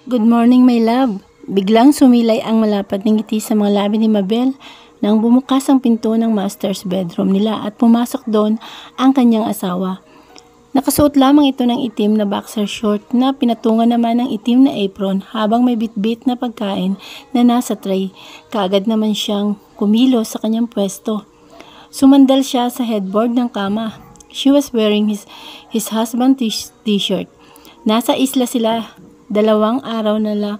Good morning, my love. Biglang sumilay ang malapad ng ngiti sa mga labi ni Mabel nang bumukas ang pinto ng master's bedroom nila at pumasok doon ang kanyang asawa. Nakasuot lamang ito ng itim na boxer short na pinatungan naman ng itim na apron habang may bitbit na pagkain na nasa tray. Kaagad naman siyang kumilos sa kanyang pwesto. Sumandal siya sa headboard ng kama. She was wearing his husband's t-shirt. Nasa isla sila 2 araw na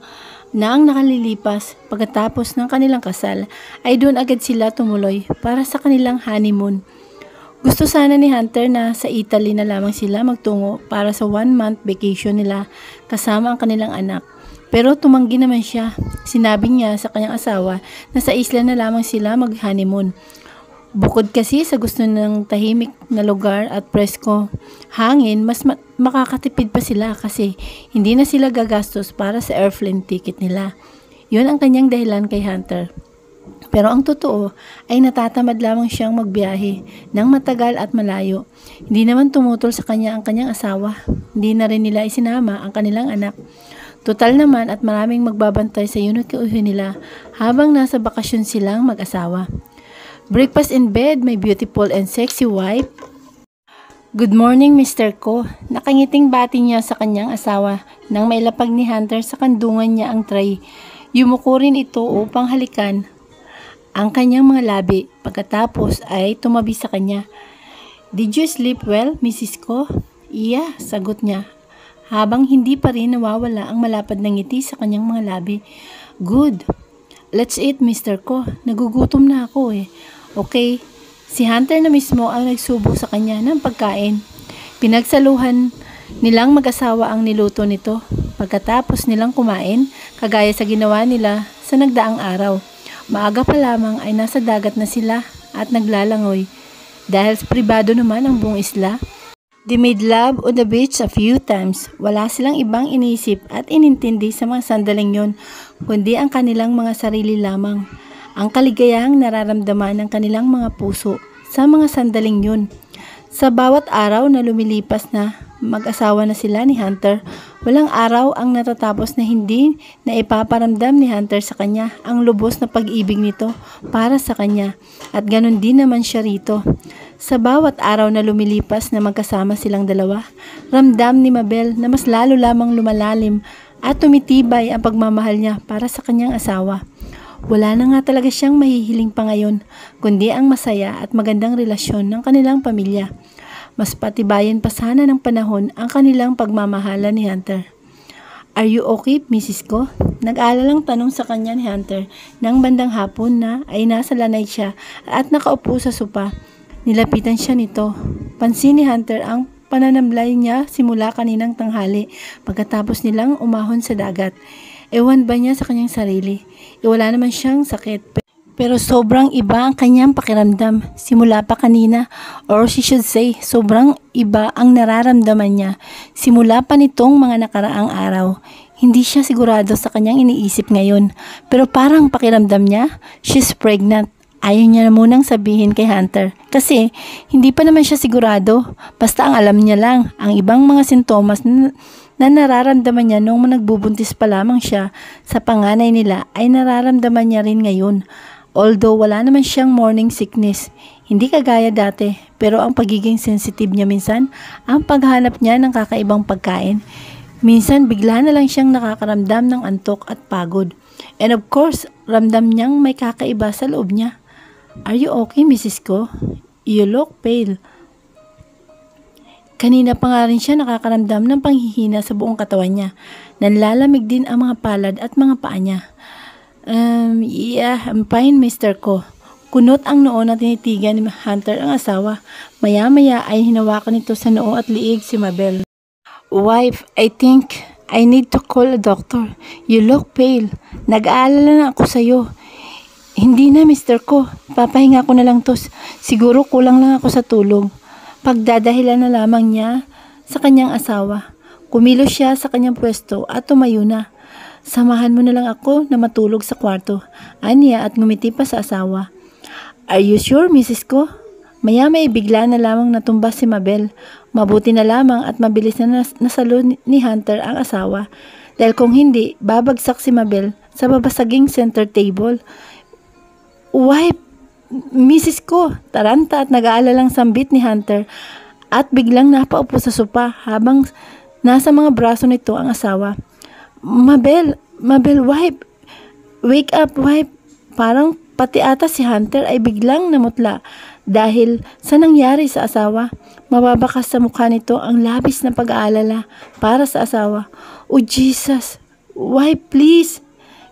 ang nakalilipas. Pagkatapos ng kanilang kasal ay doon agad sila tumuloy para sa kanilang honeymoon. Gusto sana ni Hunter na sa Italy na lamang sila magtungo para sa 1-month vacation nila kasama ang kanilang anak. Pero tumanggi naman siya. Sinabi niya sa kanyang asawa na sa isla na lamang sila mag-honeymoon. Bukod kasi sa gusto ng tahimik na lugar at presko hangin, mas makakatipid pa sila kasi hindi na sila gagastos para sa airplane ticket nila. Yun ang kanyang dahilan kay Hunter. Pero ang totoo ay natatamad lamang siyang magbiyahe ng matagal at malayo. Hindi naman tumutol sa kanya ang kanyang asawa. Hindi na rin nila isinama ang kanilang anak. Total naman at maraming magbabantay sa unit kauhi nila habang nasa bakasyon silang mag-asawa. Breakfast in bed, my beautiful and sexy wife. Good morning, Mr. Ko. Nakangiting bati niya sa kanyang asawa nang mailapag ni Hunter sa kandungan niya ang tray. Yumuko rin ito upang halikan ang kanyang mga labi. Pagkatapos ay tumabi sa kanya. Did you sleep well, Mrs. Ko? Iya, sagot niya. Habang hindi pa rin nawawala ang malapad na ngiti sa kanyang mga labi. Good. Let's eat, Mr. Ko. Nagugutom na ako eh. Okay, si Hunter na mismo ang nagsubo sa kanya ng pagkain. Pinagsaluhan nilang mag-asawa ang niluto nito. Pagkatapos nilang kumain, kagaya sa ginawa nila sa nagdaang araw. Maaga pa lamang ay nasa dagat na sila at naglalangoy. Dahil pribado naman ang buong isla, they made love on the beach a few times. Wala silang ibang iniisip at inintindi sa mga sandaling yon, kundi ang kanilang mga sarili lamang. Ang kaligayahang nararamdaman ng kanilang mga puso sa mga sandaling yun. Sa bawat araw na lumilipas na mag-asawa na sila ni Hunter, walang araw ang natatapos na hindi na ipaparamdam ni Hunter sa kanya ang lubos na pag-ibig nito para sa kanya. At ganun din naman siya rito. Sa bawat araw na lumilipas na magkasama silang dalawa, ramdam ni Mabel na mas lalo lamang lumalalim at tumitibay ang pagmamahal niya para sa kanyang asawa. Wala na nga talaga siyang mahihiling pa ngayon, kundi ang masaya at magandang relasyon ng kanilang pamilya. Mas patibayan pa sana ng panahon ang kanilang pagmamahala ni Hunter. Are you okay, Mrs. Ko? Nag-aalalang tanong sa kanya ni Hunter nang bandang hapon na ay nasa lanay siya at nakaupo sa sopa. Nilapitan siya nito. Pansin ni Hunter ang pananamlay niya simula kaninang tanghali pagkatapos nilang umahon sa dagat. Ewan ba niya sa kanyang sarili? Wala naman siyang sakit. Pero sobrang iba ang kanyang pakiramdam simula pa kanina, or she should say, sobrang iba ang nararamdaman niya simula pa nitong mga nakaraang araw. Hindi siya sigurado sa kanyang iniisip ngayon, pero parang pakiramdam niya, she's pregnant. Ayaw niya na munang sabihin kay Hunter kasi hindi pa naman siya sigurado. Basta ang alam niya lang, ang ibang mga sintomas na nararamdaman niya noong nagbubuntis pa lamang siya sa panganay nila ay nararamdaman niya rin ngayon. Although wala naman siyang morning sickness, hindi kagaya dati, pero ang pagiging sensitive niya minsan, ang paghanap niya ng kakaibang pagkain. Minsan bigla na lang siyang nakakaramdam ng antok at pagod. And of course, ramdam niyang may kakaiba sa loob niya. Are you okay, Mrs. Ko? You look pale. Kanina pa nga rin siya nakakaramdam ng panghihina sa buong katawan niya. Nanlalamig din ang mga palad at mga paa niya. Yeah, I'm fine, Mr. Ko. Kunot ang noo na tinitigan ni Hunter ang asawa. Maya-maya ay hinawakan nito sa noo at liig si Mabel. Wife, I think I need to call a doctor. You look pale. Nag-aalala na ako sa'yo. Hindi na, Mr. Ko. Papahinga ko na lang to. Siguro kulang lang ako sa tulog. Pagdadahilan na lamang niya sa kanyang asawa. Kumilos siya sa kanyang pwesto at tumayo na. Samahan mo na lang ako na matulog sa kwarto. Aniya at ngumiti pa sa asawa. Are you sure, Mrs. Ko? Maya-maya bigla na lamang natumba si Mabel. Mabuti na lamang at mabilis na nasalo ni Hunter ang asawa. Dahil kung hindi, babagsak si Mabel sa babasaging center table. Wipe, Mrs. ko, taranta at nag-aalalang sambit ni Hunter at biglang napaupo sa sopa habang nasa mga braso nito ang asawa. Mabel, wipe, wake up, wipe. Parang pati ata si Hunter ay biglang namutla dahil sa nangyari sa asawa. Mababakas sa mukha nito ang labis na pag-aalala para sa asawa. Oh Jesus, wipe please,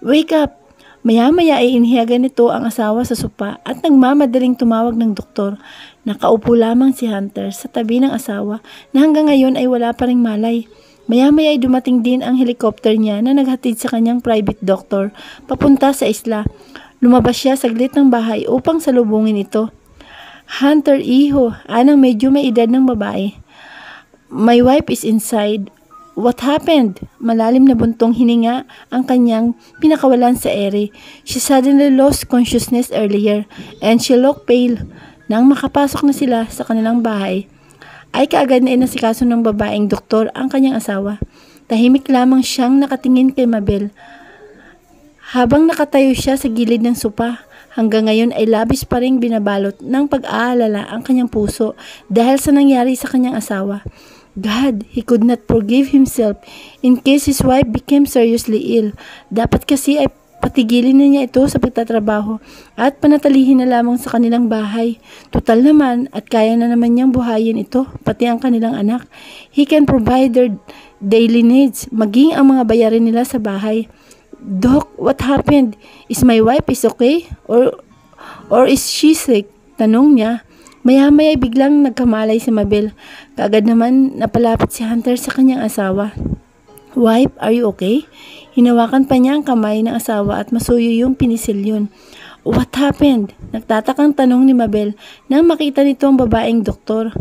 wake up. Maya-maya ay inihagan nito ang asawa sa sopa at nagmamadaling tumawag ng doktor. Nakaupo lamang si Hunter sa tabi ng asawa na hanggang ngayon ay wala pa ring malay. Maya-maya ay dumating din ang helicopter niya na naghatid sa kanyang private doctor papunta sa isla. Lumabas siya saglit ng bahay upang salubungin ito. Hunter, iho, anang medyo may edad ng babae. My wife is inside. What happened? Malalim na buntong hininga ang kanyang pinakawalan sa ere. She suddenly lost consciousness earlier and she looked pale. Nang makapasok na sila sa kanilang bahay, ay kaagad na inasikaso ng babaeng doktor ang kanyang asawa. Tahimik lamang siyang nakatingin kay Mabel. Habang nakatayo siya sa gilid ng sopa, hanggang ngayon ay labis pa ring binabalot ng pag-aalala ang kanyang puso dahil sa nangyari sa kanyang asawa. God, he could not forgive himself in case his wife became seriously ill. Dapat kasi ay patigilin na niya ito sa pagtatrabaho at panatalihin na lamang sa kanilang bahay. Tutal naman at kaya na naman niyang buhayin ito, pati ang kanilang anak. He can provide their daily needs, maging ang mga bayarin nila sa bahay. Doc, what happened? Is my wife is okay? Or is she sick? Tanong niya. Maya-maya biglang nagkamalay si Mabel. Kaagad naman napalapit si Hunter sa kanyang asawa. Wife, are you okay? Hinawakan pa niya ang kamay ng asawa at masuyo yung pinisilyon. What happened? Nagtatakang tanong ni Mabel nang makita nito ang babaeng doktor.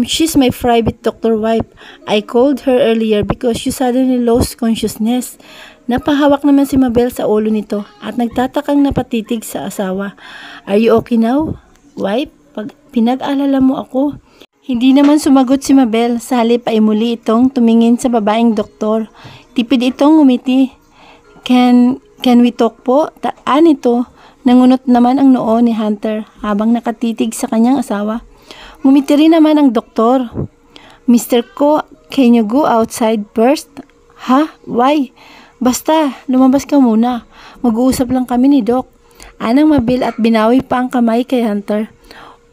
She's my private doctor wife. I called her earlier because she suddenly lost consciousness. Napahawak naman si Mabel sa ulo nito at nagtatakang napatitig sa asawa. Are you okay now, wife? Pinag-alala mo ako. Hindi naman sumagot si Mabel. Sa halip ay muli itong tumingin sa babaeng doktor. Tipid itong ngumiti. Can we talk po? Taan ito. Nangunot naman ang noo ni Hunter habang nakatitig sa kanyang asawa. Ngumiti rin naman ang doktor. Mr. Ko, can you go outside first? Ha? Why? Basta, lumabas ka muna. Mag-uusap lang kami ni Doc. Anang Mabel at binawi pa ang kamay kay Hunter.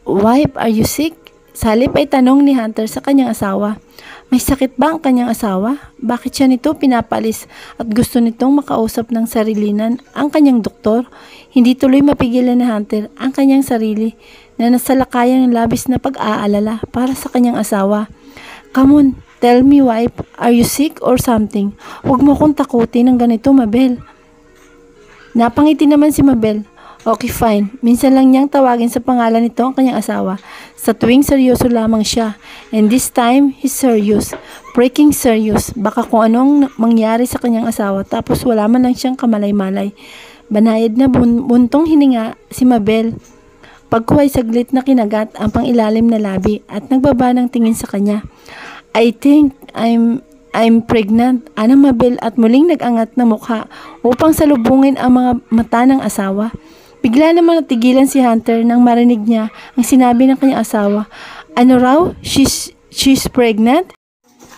Wife, are you sick? Sa halip ay tanong ni Hunter sa kanyang asawa. May sakit ba ang kanyang asawa? Bakit siya nito pinapalis at gusto nitong makausap ng sarilinan ang kanyang doktor? Hindi tuloy mapigilan ni Hunter ang kanyang sarili na nasalakayan ng labis na pag-aalala para sa kanyang asawa. Come on, tell me wife, are you sick or something? Huwag mo akong takutin ng ganito, Mabel. Napangiti naman si Mabel. Okay, fine. Minsan lang niyang tawagin sa pangalan nito ang kanyang asawa. Sa tuwing seryoso lamang siya. And this time, he's serious. Breaking serious. Baka kung anong mangyari sa kanyang asawa tapos wala man lang siyang kamalay-malay. Banayad na buntong hininga si Mabel. Pagkuhay saglit na kinagat ang pangilalim na labi at nagbaba ng tingin sa kanya. I think I'm pregnant. Anang Mabel at muling nag-angat na mukha upang salubungin ang mga mata ng asawa. Bigla naman natigilan si Hunter nang marinig niya ang sinabi ng kanyang asawa. Ano raw? She's pregnant?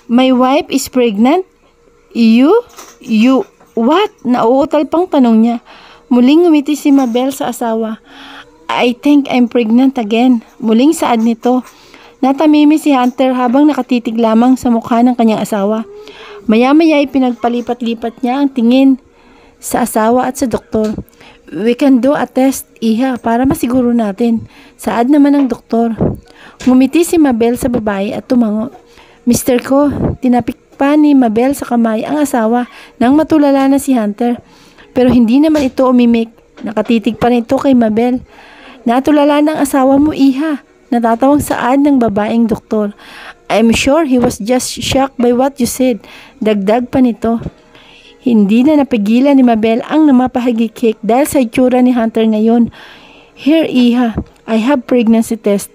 My wife is pregnant? You? What? Nauutal pang tanong niya. Muling ngumiti si Mabel sa asawa. I think I'm pregnant again. Muling saad nito. Natamimi si Hunter habang nakatitig lamang sa mukha ng kanyang asawa. Maya-maya ay pinagpalipat-lipat niya ang tingin sa asawa at sa doktor. We can do a test, iha, para masiguro natin. Saad naman ng doktor. Ngumiti si Mabel sa babae at tumango. Mr. Ko, tinapik pa ni Mabel sa kamay ang asawa nang matulala na si Hunter. Pero hindi naman ito umimik. Nakatitig pa rin ito kay Mabel. Natulala ng asawa mo, iha. Natatawang saad ng babaeng doktor. I'm sure he was just shocked by what you said. Dagdag pa nito. Hindi na napigilan ni Mabel ang namapahagikik dahil sa itsura ni Hunter ngayon. Here, iha, I have pregnancy test.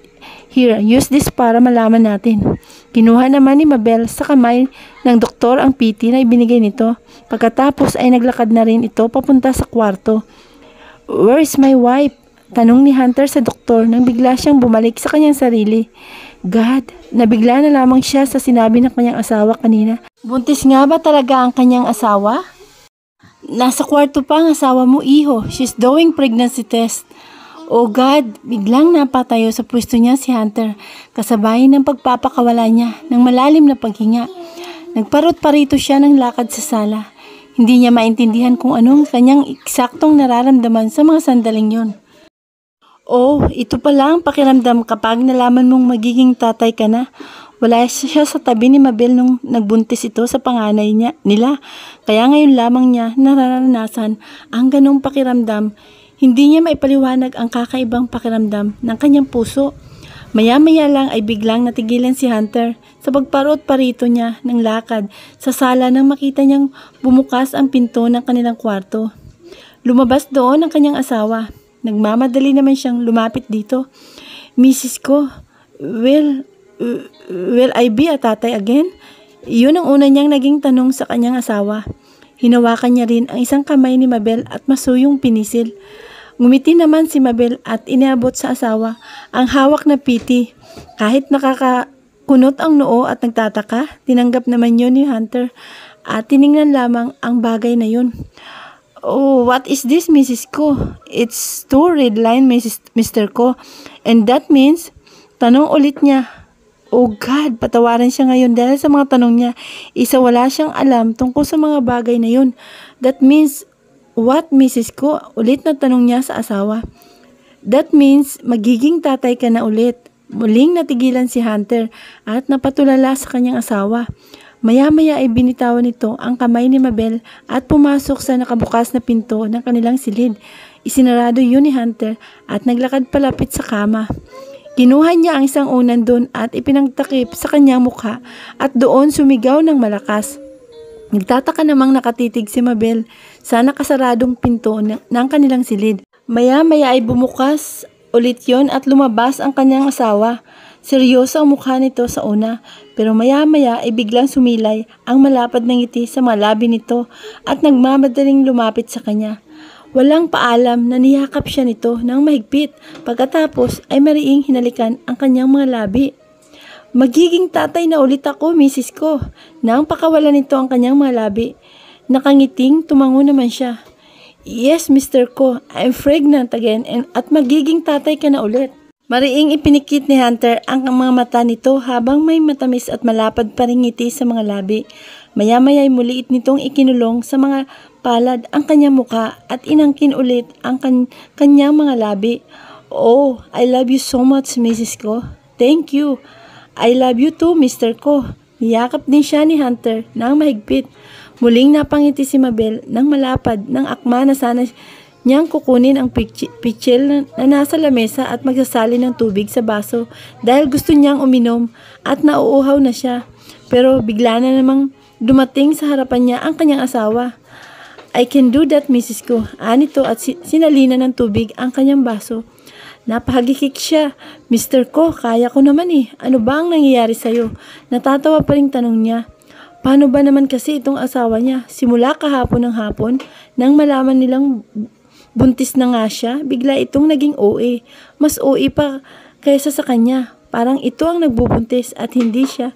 Here, use this para malaman natin. Kinuha naman ni Mabel sa kamay ng doktor doktor ang PT na ibinigay nito. Pagkatapos ay naglakad na rin ito papunta sa kwarto. "Where is my wife?" tanong ni Hunter sa doktor nang bigla siyang bumalik sa kanyang sarili. God, nabigla na lamang siya sa sinabi ng kanyang asawa kanina. Buntis nga ba talaga ang kanyang asawa? Nasa kwarto pa ang asawa mo, iho. She's doing pregnancy test. Oh God, biglang napatayo sa pwesto niya si Hunter, kasabay ng pagpapakawala niya ng malalim na paghinga. Nagparot-parito siya ng lakad sa sala. Hindi niya maintindihan kung anong kanyang eksaktong nararamdaman sa mga sandaling yon. Oh, ito pala ang pakiramdam kapag nalaman mong magiging tatay ka na. Wala siya sa tabi ni Mabel nung nagbuntis ito sa panganay nila. Kaya ngayon lamang niya nararanasan ang ganong pakiramdam. Hindi niya maipaliwanag ang kakaibang pakiramdam ng kanyang puso. Maya-maya lang ay biglang natigilan si Hunter sa pagparot-parito niya ng lakad sa sala nang makita niyang bumukas ang pinto ng kanilang kwarto. Lumabas doon ang kanyang asawa. Nagmamadali naman siyang lumapit dito. "Mrs. ko, will I be a tatay again?" Iyon ang una niyang naging tanong sa kanyang asawa. Hinawakan niya rin ang isang kamay ni Mabel at masuyong pinisil. Ngumiti naman si Mabel at iniabot sa asawa ang hawak na PT. Kahit nakakakunot ang noo at nagtataka, tinanggap naman yun ni Hunter at tiningnan lamang ang bagay na yun. "Oh, what is this, Mrs. ko?" "It's two red line, Mr. ko. And that means," tanong ulit niya. Oh God, patawarin siya ngayon dahil sa mga tanong niya. Isa wala siyang alam tungkol sa mga bagay na yun. "That means, what, Mrs. ko?" Ulit na tanong niya sa asawa. "That means, magiging tatay ka na ulit." Muling natigilan si Hunter at napatulala sa kanyang asawa. Maya-maya ay binitawan nito ang kamay ni Mabel at pumasok sa nakabukas na pinto ng kanilang silid. Isinarado yun ni Hunter at naglakad palapit sa kama. Kinuha niya ang isang unan doon at ipinagtakip sa kanyang mukha at doon sumigaw ng malakas. Nagtataka namang nakatitig si Mabel sa nakasaradong pinto ng kanilang silid. Maya-maya ay bumukas ulit yon at lumabas ang kanyang asawa. Seryoso ang mukha nito sa una, pero maya-maya ay biglang sumilay ang malapad na ngiti sa mga labi nito at nagmamadaling lumapit sa kanya. Walang paalam na niyakap siya nito ng mahigpit, pagkatapos ay mariing hinalikan ang kanyang mga labi. "Magiging tatay na ulit ako, Mrs. ko." Nang pakawalan nito ang kanyang mga labi, nakangiting tumango naman siya. "Yes, Mr. ko, I'm pregnant again at magiging tatay ka na ulit." Mariing ipinikit ni Hunter ang mga mata nito habang may matamis at malapad pa ring ngiti sa mga labi. Maya-maya ay muliit nitong ikinulong sa mga palad ang kanyang muka at inangkin ulit ang kanyang mga labi. "Oh, I love you so much, Mrs. ko." "Thank you. I love you too, Mr. ko." Niyakap din siya ni Hunter ng mahigpit. Muling napangiti si Mabel ng malapad ng akma na sana niyang kukunin ang pitchel na nasa lamesa at magsasali ng tubig sa baso dahil gusto niyang uminom at nauuhaw na siya. Pero bigla na namang dumating sa harapan niya ang kanyang asawa. "I can do that, Mrs. ko." Anito at sinalina ng tubig ang kanyang baso. Napahagikik siya. "Mr. ko, kaya ko naman eh. Ano ba ang nangyayari sa'yo?" Natatawa pa ring tanong niya. Paano ba naman kasi itong asawa niya? Simula kahapon ng hapon, nang malaman nilang buntis na nga siya, bigla itong naging OA. Mas OA pa kaysa sa kanya. Parang ito ang nagbubuntis at hindi siya.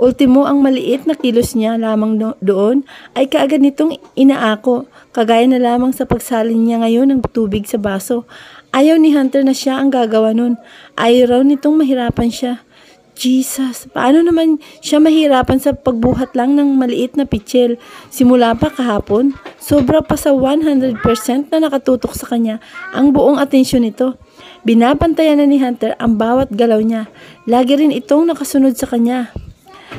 Ultimo ang maliit na kilos niya lamang doon ay kaagad nitong inaako. Kagaya na lamang sa pagsalin niya ngayon ng tubig sa baso. Ayaw ni Hunter na siya ang gagawa nun. Ayaw raw nitong mahirapan siya. Jesus, paano naman siya mahirapan sa pagbuhat lang ng maliit na pitchel? Simula pa kahapon, sobra pa sa 100% na nakatutok sa kanya ang buong atensyon nito. Binabantayan na ni Hunter ang bawat galaw niya. Lagi rin itong nakasunod sa kanya.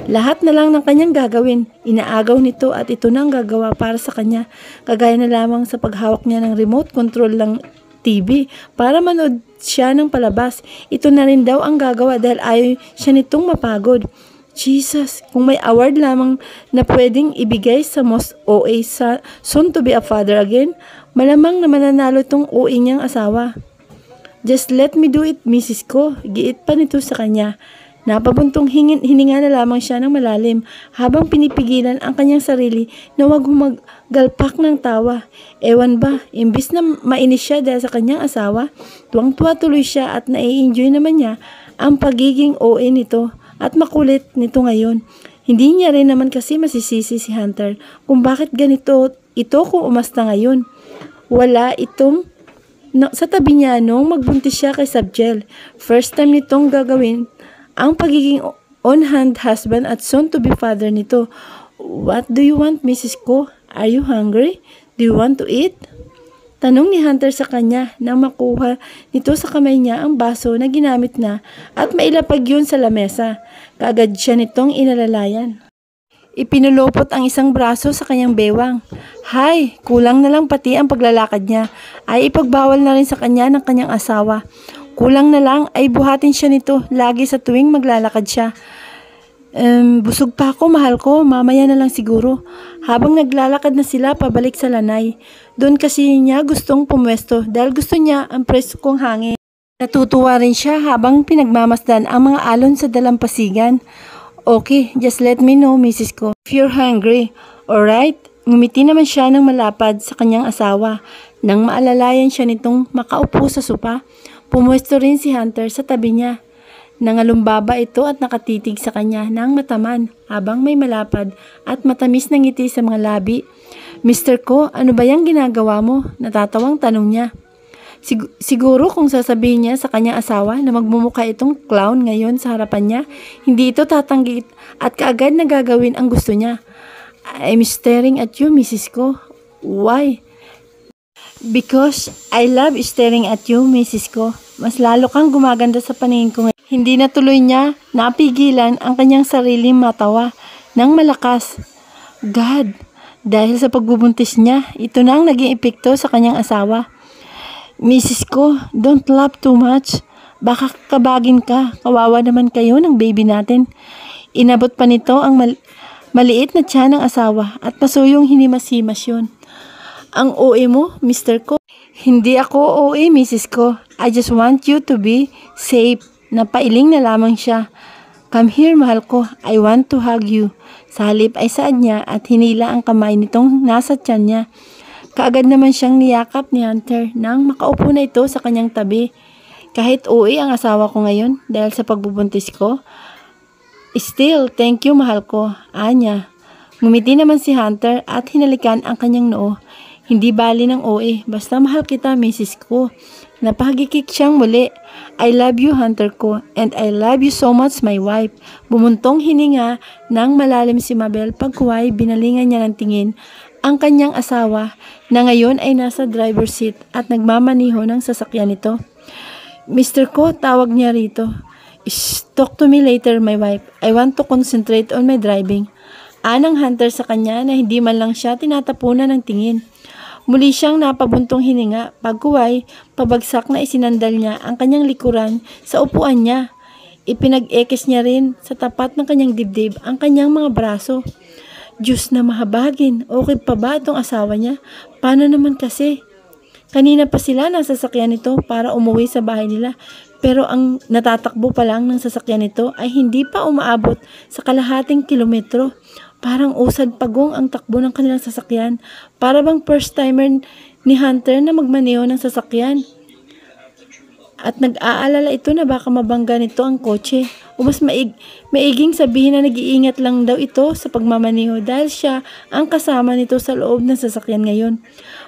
Lahat na lang ng kanyang gagawin, inaagaw nito at ito na ang gagawa para sa kanya. Kagaya na lamang sa paghawak niya ng remote control ng TV para manood siya ng palabas. Ito na rin daw ang gagawa dahil ayaw siya nitong mapagod. Jesus, kung may award lamang na pwedeng ibigay sa most OA sa soon to be a father again, malamang na mananalo itong OA niyang asawa. "Just let me do it, Mrs. ko." Giit pa nito sa kanya. Napabuntong hininga na lamang siya ng malalim habang pinipigilan ang kanyang sarili na huwag humagalpak ng tawa. Ewan ba, imbis na mainis siya dahil sa kanyang asawa, tuwang-tuwa tuloy siya at nai-enjoy naman niya ang pagiging OA nito at makulit nito ngayon. Hindi niya rin naman kasi masisisi si Hunter kung bakit ganito ito kung umasta ngayon. Wala itong sa tabi niya nung magbuntis siya kay Sabjel. First time nitong gagawin ang pagiging on-hand husband at soon-to-be father nito. What do you want, Mrs. Ko? Are you hungry? Do you want to eat? Tanong ni Hunter sa kanya nang makuha nito sa kamay niya ang baso na ginamit na at mailapag yun sa lamesa. Kaagad siya nitong inalalayan. Ipinulupot ang isang braso sa kanyang bewang. Hay, kulang na lang pati ang paglalakad niya. Ay ipagbawal na rin sa kanya ng kanyang asawa. Kulang na lang ay buhatin siya nito lagi sa tuwing maglalakad siya. Busog pa ako, mahal ko, mamaya na lang siguro. Habang naglalakad na sila pabalik sa lanay. Doon kasi niya gustong pumwesto dahil gusto niya ang preskong hangin. Natutuwa rin siya habang pinagmamasdan ang mga alon sa dalampasigan. Okay, just let me know, Mrs. Ko, if you're hungry. Alright? Ngumiti naman siya ng malapad sa kanyang asawa. Nang maalalayan siya nitong makaupo sa sopa, pumwesto rin si Hunter sa tabi niya. Nangalumbaba ito at nakatitig sa kanya ng mataman habang may malapad at matamis na ngiti sa mga labi. Mr. Ko, ano ba yung ginagawa mo? Natatawang tanong niya. Siguro kung sasabihin niya sa kanyang asawa na magmumukha itong clown ngayon sa harapan niya, hindi ito tatanggi at kaagad na gagawin ang gusto niya. I'm staring at you, Mrs. Ko. Why? Because I love staring at you, Mrs. Ko. Mas lalo kang gumaganda sa paningin ko ngayon. Hindi na tuloy niya napigilan ang kanyang sariling matawa ng malakas. God, dahil sa pagbubuntis niya, ito na ang naging epekto sa kanyang asawa. Mrs. Ko, don't laugh too much. Baka kabagin ka. Kawawa naman kayo ng baby natin. Inabot pa nito ang maliit na tiyan ng asawa at pasuyong hinimas-himas yun. Ang OA mo, Mr. Ko? Hindi ako OA, Mrs. Ko. I just want you to be safe. Napailing na lamang siya. Come here, mahal ko. I want to hug you. Sa halip ay saad niya at hinila ang kamay nitong nasa tiyan niya. Kaagad naman siyang niyakap ni Hunter nang makaupo na ito sa kanyang tabi. Kahit OA ang asawa ko ngayon dahil sa pagbubuntis ko, still, thank you, mahal ko. Anya. Ngumiti naman si Hunter at hinalikan ang kanyang noo. Hindi bali ng OA, basta mahal kita, Mrs. Ko. Napahagikik siyang muli. I love you, Hunter Ko, and I love you so much, my wife. Bumuntong hininga ng malalim si Mabel pagkuway binalingan niya ng tingin ang kanyang asawa na ngayon ay nasa driver's seat at nagmamaniho ng sasakyan nito. Mr. Ko, tawag niya rito. Talk to me later, my wife. I want to concentrate on my driving. Anang Hunter sa kanya na hindi man lang siya tinatapunan ng tingin. Muli siyang napabuntong hininga, pagkuway, pabagsak na isinandal niya ang kanyang likuran sa upuan niya. Ipinag-ekis niya rin sa tapat ng kanyang dibdib ang kanyang mga braso. Diyos na mahabagin, okay pa ba itong asawa niya? Paano naman kasi? Kanina pa sila nasa sasakyan nito para umuwi sa bahay nila. Pero ang natatakbo pa lang ng sasakyan nito ay hindi pa umaabot sa kalahating kilometro. Parang usad pagong ang takbo ng kanilang sasakyan. Para bang first timer ni Hunter na magmaneho ng sasakyan. At nag-aalala ito na baka mabangga nito ang kotse. O mas maiging sabihin na nag-iingat lang daw ito sa pagmamaneho dahil siya ang kasama nito sa loob ng sasakyan ngayon.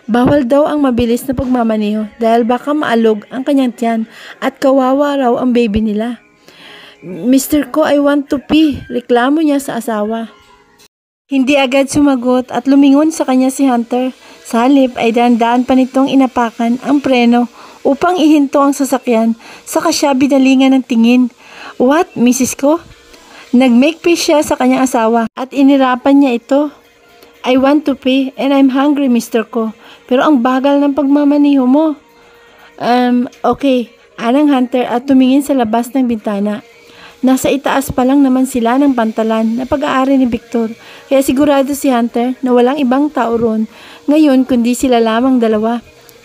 Bawal daw ang mabilis na pagmamaneho dahil baka maalog ang kanyang tiyan at kawawa raw ang baby nila. Mr. Ko, I want to pee. Reklamo niya sa asawa. Hindi agad sumagot at lumingon sa kanya si Hunter. Sa halip ay dahan-dahan pa nitong inapakan ang preno upang ihinto ang sasakyan. Saka siya binalingan ng tingin. What, Mrs. Ko? Nag-make peace siya sa kanyang asawa at inirapan niya ito. I want to pee and I'm hungry, Mr. Ko. Pero ang bagal ng pagmamaniho mo. Okay. Anang Hunter at tumingin sa labas ng bintana. Nasa itaas pa lang naman sila ng pantalan na pag-aari ni Victor. Kaya sigurado si Hunter na walang ibang tao roon ngayon kundi sila lamang dalawa.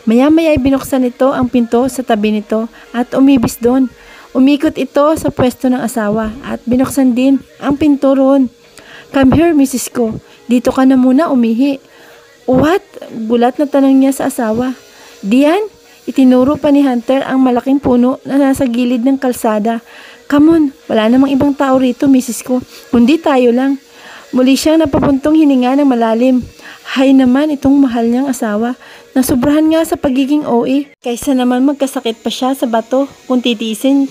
Maya-maya ay binuksan nito ang pinto sa tabi nito at umibis doon. Umikot ito sa pwesto ng asawa at binuksan din ang pinto roon. "Come here, Mrs. Ko. Dito ka na muna umihi." "What?" Gulat na tanong niya sa asawa. "Diyan?" Itinuro pa ni Hunter ang malaking puno na nasa gilid ng kalsada. "Come on, wala namang ibang tao rito, Mrs. Ko, kundi tayo lang." Muli siyang napapuntong hininga ng malalim. Hay naman itong mahal niyang asawa. Nasubrahan nga sa pagiging OA. Kaysa naman magkasakit pa siya sa bato kung titiisin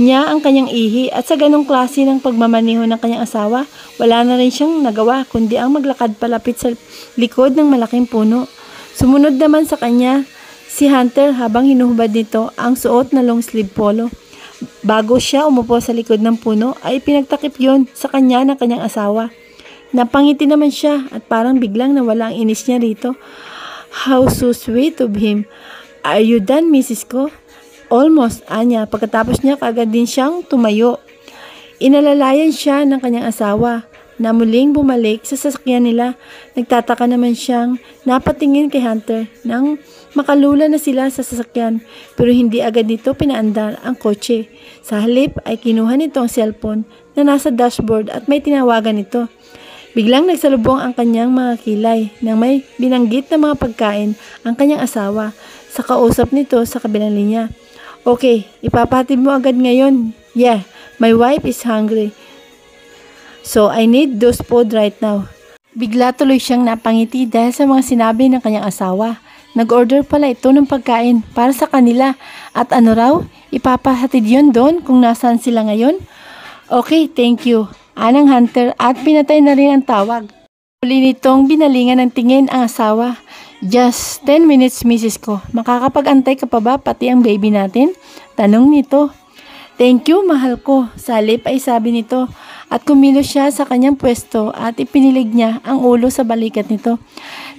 niya ang kanyang ihi, at sa ganong klase ng pagmamaneho ng kanyang asawa, wala na rin siyang nagawa kundi ang maglakad palapit sa likod ng malaking puno. Sumunod naman sa kanya si Hunter habang hinuhubad nito ang suot na long sleeve polo. Bago siya umupo sa likod ng puno ay pinagtakip yon sa kanya ng kanyang asawa. Napangiti naman siya at parang biglang nawala ang inis niya rito. "How so sweet of him. Are you done, Mrs. Ko?" "Almost," anya. Pagkatapos niya kaagad din siyang tumayo. Inalalayan siya ng kanyang asawa na muling bumalik sa sasakyan nila. Nagtataka naman siyang napatingin kay Hunter nang makalula na sila sa sasakyan, pero hindi agad nito pinaandar ang kotse. Sa halip ay kinuha nito ang cellphone na nasa dashboard at may tinawagan ito. Biglang nagsalubong ang kanyang mga kilay nang may binanggit na mga pagkain ang kanyang asawa sa kausap nito sa kabilang linya. "Okay, ipapahatid mo agad ngayon." "Yeah, my wife is hungry. So I need those food right now." Bigla tuloy siyang napangiti dahil sa mga sinabi ng kanyang asawa. Nag-order pala ito ng pagkain para sa kanila at ano raw, ipapahatid yun doon kung nasaan sila ngayon. "Okay, thank you," anang Hunter at pinatay na rin ang tawag. Muli nitong binalingan ng tingin ang asawa. "Just 10 minutes, Mrs. Ko. Makakapag-antay ka pa ba pati ang baby natin?" tanong nito. "Thank you, mahal ko," sa halip ay sabi nito at kumilos siya sa kanyang pwesto at ipinilig niya ang ulo sa balikat nito.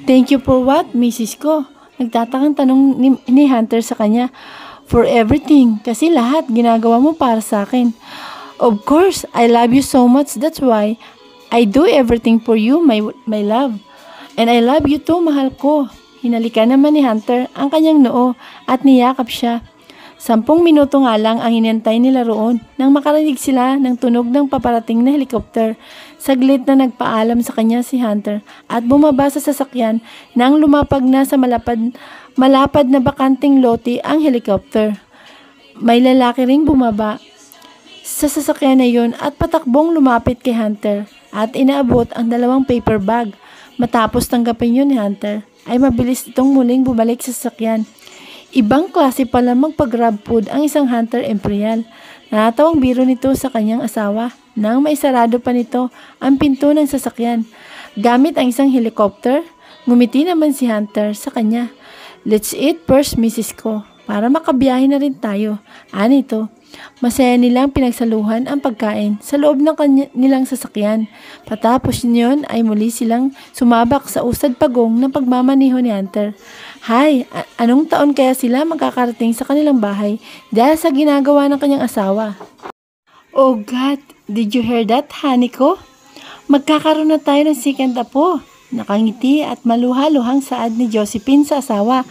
"Thank you for what, Mrs. Ko?" Nagtatakang tanong ni Hunter sa kanya. "For everything, kasi lahat ginagawa mo para sa akin." "Of course, I love you so much, that's why I do everything for you, my love. And I love you too, mahal ko." Hinalikan naman ni Hunter ang kanyang noo at niyakap siya. 10 minuto nga lang ang hinintay nila roon nang makarinig sila ng tunog ng paparating na helicopter. Saglit na nagpaalam sa kanya si Hunter at bumaba sa sasakyan nang lumapag na sa malapad na bakanting lote ang helicopter. May lalaki ring bumaba sa sasakyan na yun at patakbong lumapit kay Hunter at inaabot ang 2 paper bag. Matapos tanggapin yun ni Hunter, ay mabilis itong muling bumalik sa sasakyan. Ibang klase pala magpag-grab food ang isang Hunter Imperial. Natawang biro nito sa kanyang asawa nang maisarado pa nito ang pinto ng sasakyan. Gamit ang isang helicopter, ngumiti naman si Hunter sa kanya. "Let's eat first, Mrs. Ko, para makabiyahe na rin tayo." Anito. Masaya nilang pinagsaluhan ang pagkain sa loob ng nilang sasakyan. Patapos niyon ay muli silang sumabak sa usad pagong ng pagmamaneho ni Hunter. Hay, anong taon kaya sila magkakarating sa kanilang bahay dahil sa ginagawa ng kanyang asawa? "Oh God, did you hear that, honey ko? Magkakaroon na tayo ng second apo." Nakangiti at maluha-luhang saad ni Josephine sa asawa.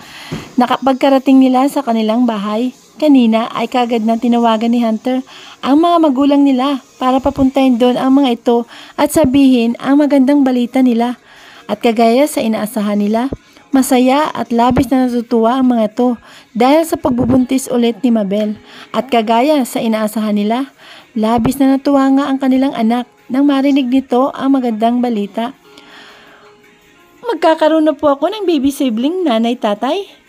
Nakapagkarating nila sa kanilang bahay kanina ay kagad na tinawagan ni Hunter ang mga magulang nila para papuntahin doon ang mga ito at sabihin ang magandang balita nila. At kagaya sa inaasahan nila, masaya at labis na natutuwa ang mga ito dahil sa pagbubuntis ulit ni Mabel. At kagaya sa inaasahan nila, labis na natuwa nga ang kanilang anak nang marinig nito ang magandang balita. "Magkakaroon na po ako ng baby sibling, nanay, tatay?"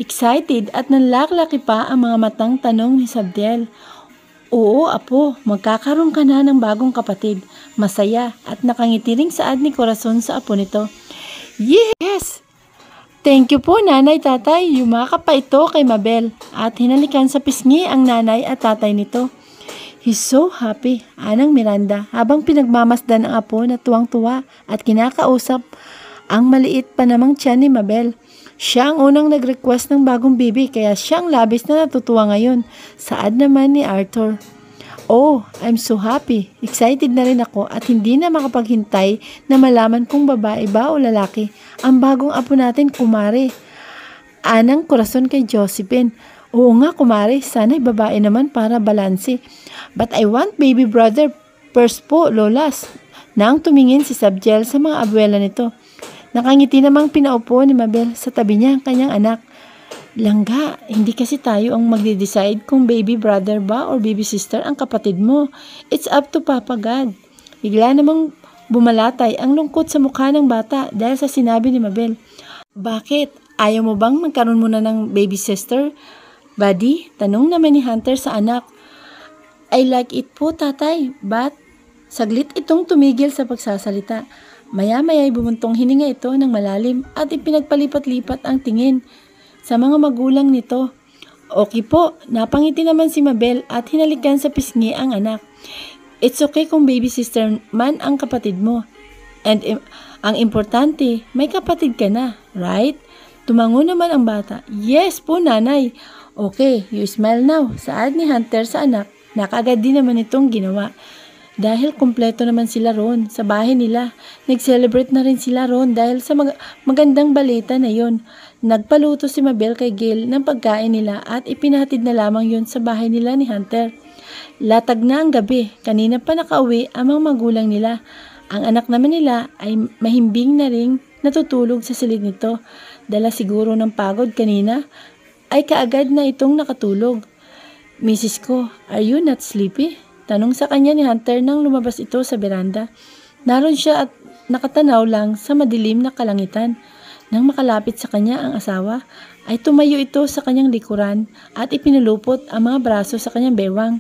Excited at nanlaklaki pa ang mga matang tanong ni Sabdiel. "Oo, apo, magkakaroon ka na ng bagong kapatid." Masaya at nakangiti ring saad ni Corazon sa apo nito. "Yes! Thank you po, nanay, tatay." Yumakap pa ito kay Mabel at hinalikan sa pisngi ang nanay at tatay nito. "He's so happy," anang Miranda habang pinagmamasdan ang apo na tuwang-tuwa at kinakausap ang maliit pa namang tiyan ni Mabel. Siya ang unang nag-request ng bagong baby kaya siyang labis na natutuwa ngayon. Saad naman ni Arthur. "Oh, I'm so happy. Excited na rin ako at hindi na makapaghintay na malaman kung babae ba o lalaki ang bagong apo natin, kumare." Anang Corazon kay Josephine. Oo nga, kumare, sana'y babae naman para balanse. But I want baby brother first po, lolas. Nang tumingin si Sabjel sa mga abuela nito. Nakangiti namang pinaupo ni Mabel sa tabi niya ang kanyang anak. Langga, hindi kasi tayo ang magde-decide kung baby brother ba or baby sister ang kapatid mo. It's up to Papa God. Bigla namang bumalatay ang lungkot sa mukha ng bata dahil sa sinabi ni Mabel. Bakit? Ayaw mo bang magkaroon muna ng baby sister? Buddy, tanong naman ni Hunter sa anak. I like it po, tatay, but saglit itong tumigil sa pagsasalita. Maya-maya'y bumuntong hininga ito ng malalim at ipinagpalipat-lipat ang tingin sa mga magulang nito. Okay po, napangiti naman si Mabel at hinalikan sa pisngi ang anak. It's okay kung baby sister man ang kapatid mo. And ang importante, may kapatid ka na, right? Tumango naman ang bata. Yes po, nanay. Okay, you smile now. Saad ni Hunter sa anak. Nakagad din naman itong ginawa. Dahil kumpleto naman sila roon sa bahay nila. Nag-celebrate na rin sila roon dahil sa magandang balita na yon. Nagpaluto si Mabel kay Gail ng pagkain nila at ipinahatid na lamang yon sa bahay nila ni Hunter. Latag na ang gabi. Kanina pa nakauwi ang mga magulang nila. Ang anak naman nila ay mahimbing na ring natutulog sa silid nito. Dala siguro ng pagod kanina ay kaagad na itong nakatulog. Mrs. ko, are you not sleepy? Tanong sa kanya ni Hunter nang lumabas ito sa beranda. Naroon siya at nakatanaw lang sa madilim na kalangitan. Nang makalapit sa kanya ang asawa, ay tumayo ito sa kanyang likuran at ipinulupot ang mga braso sa kanyang bewang.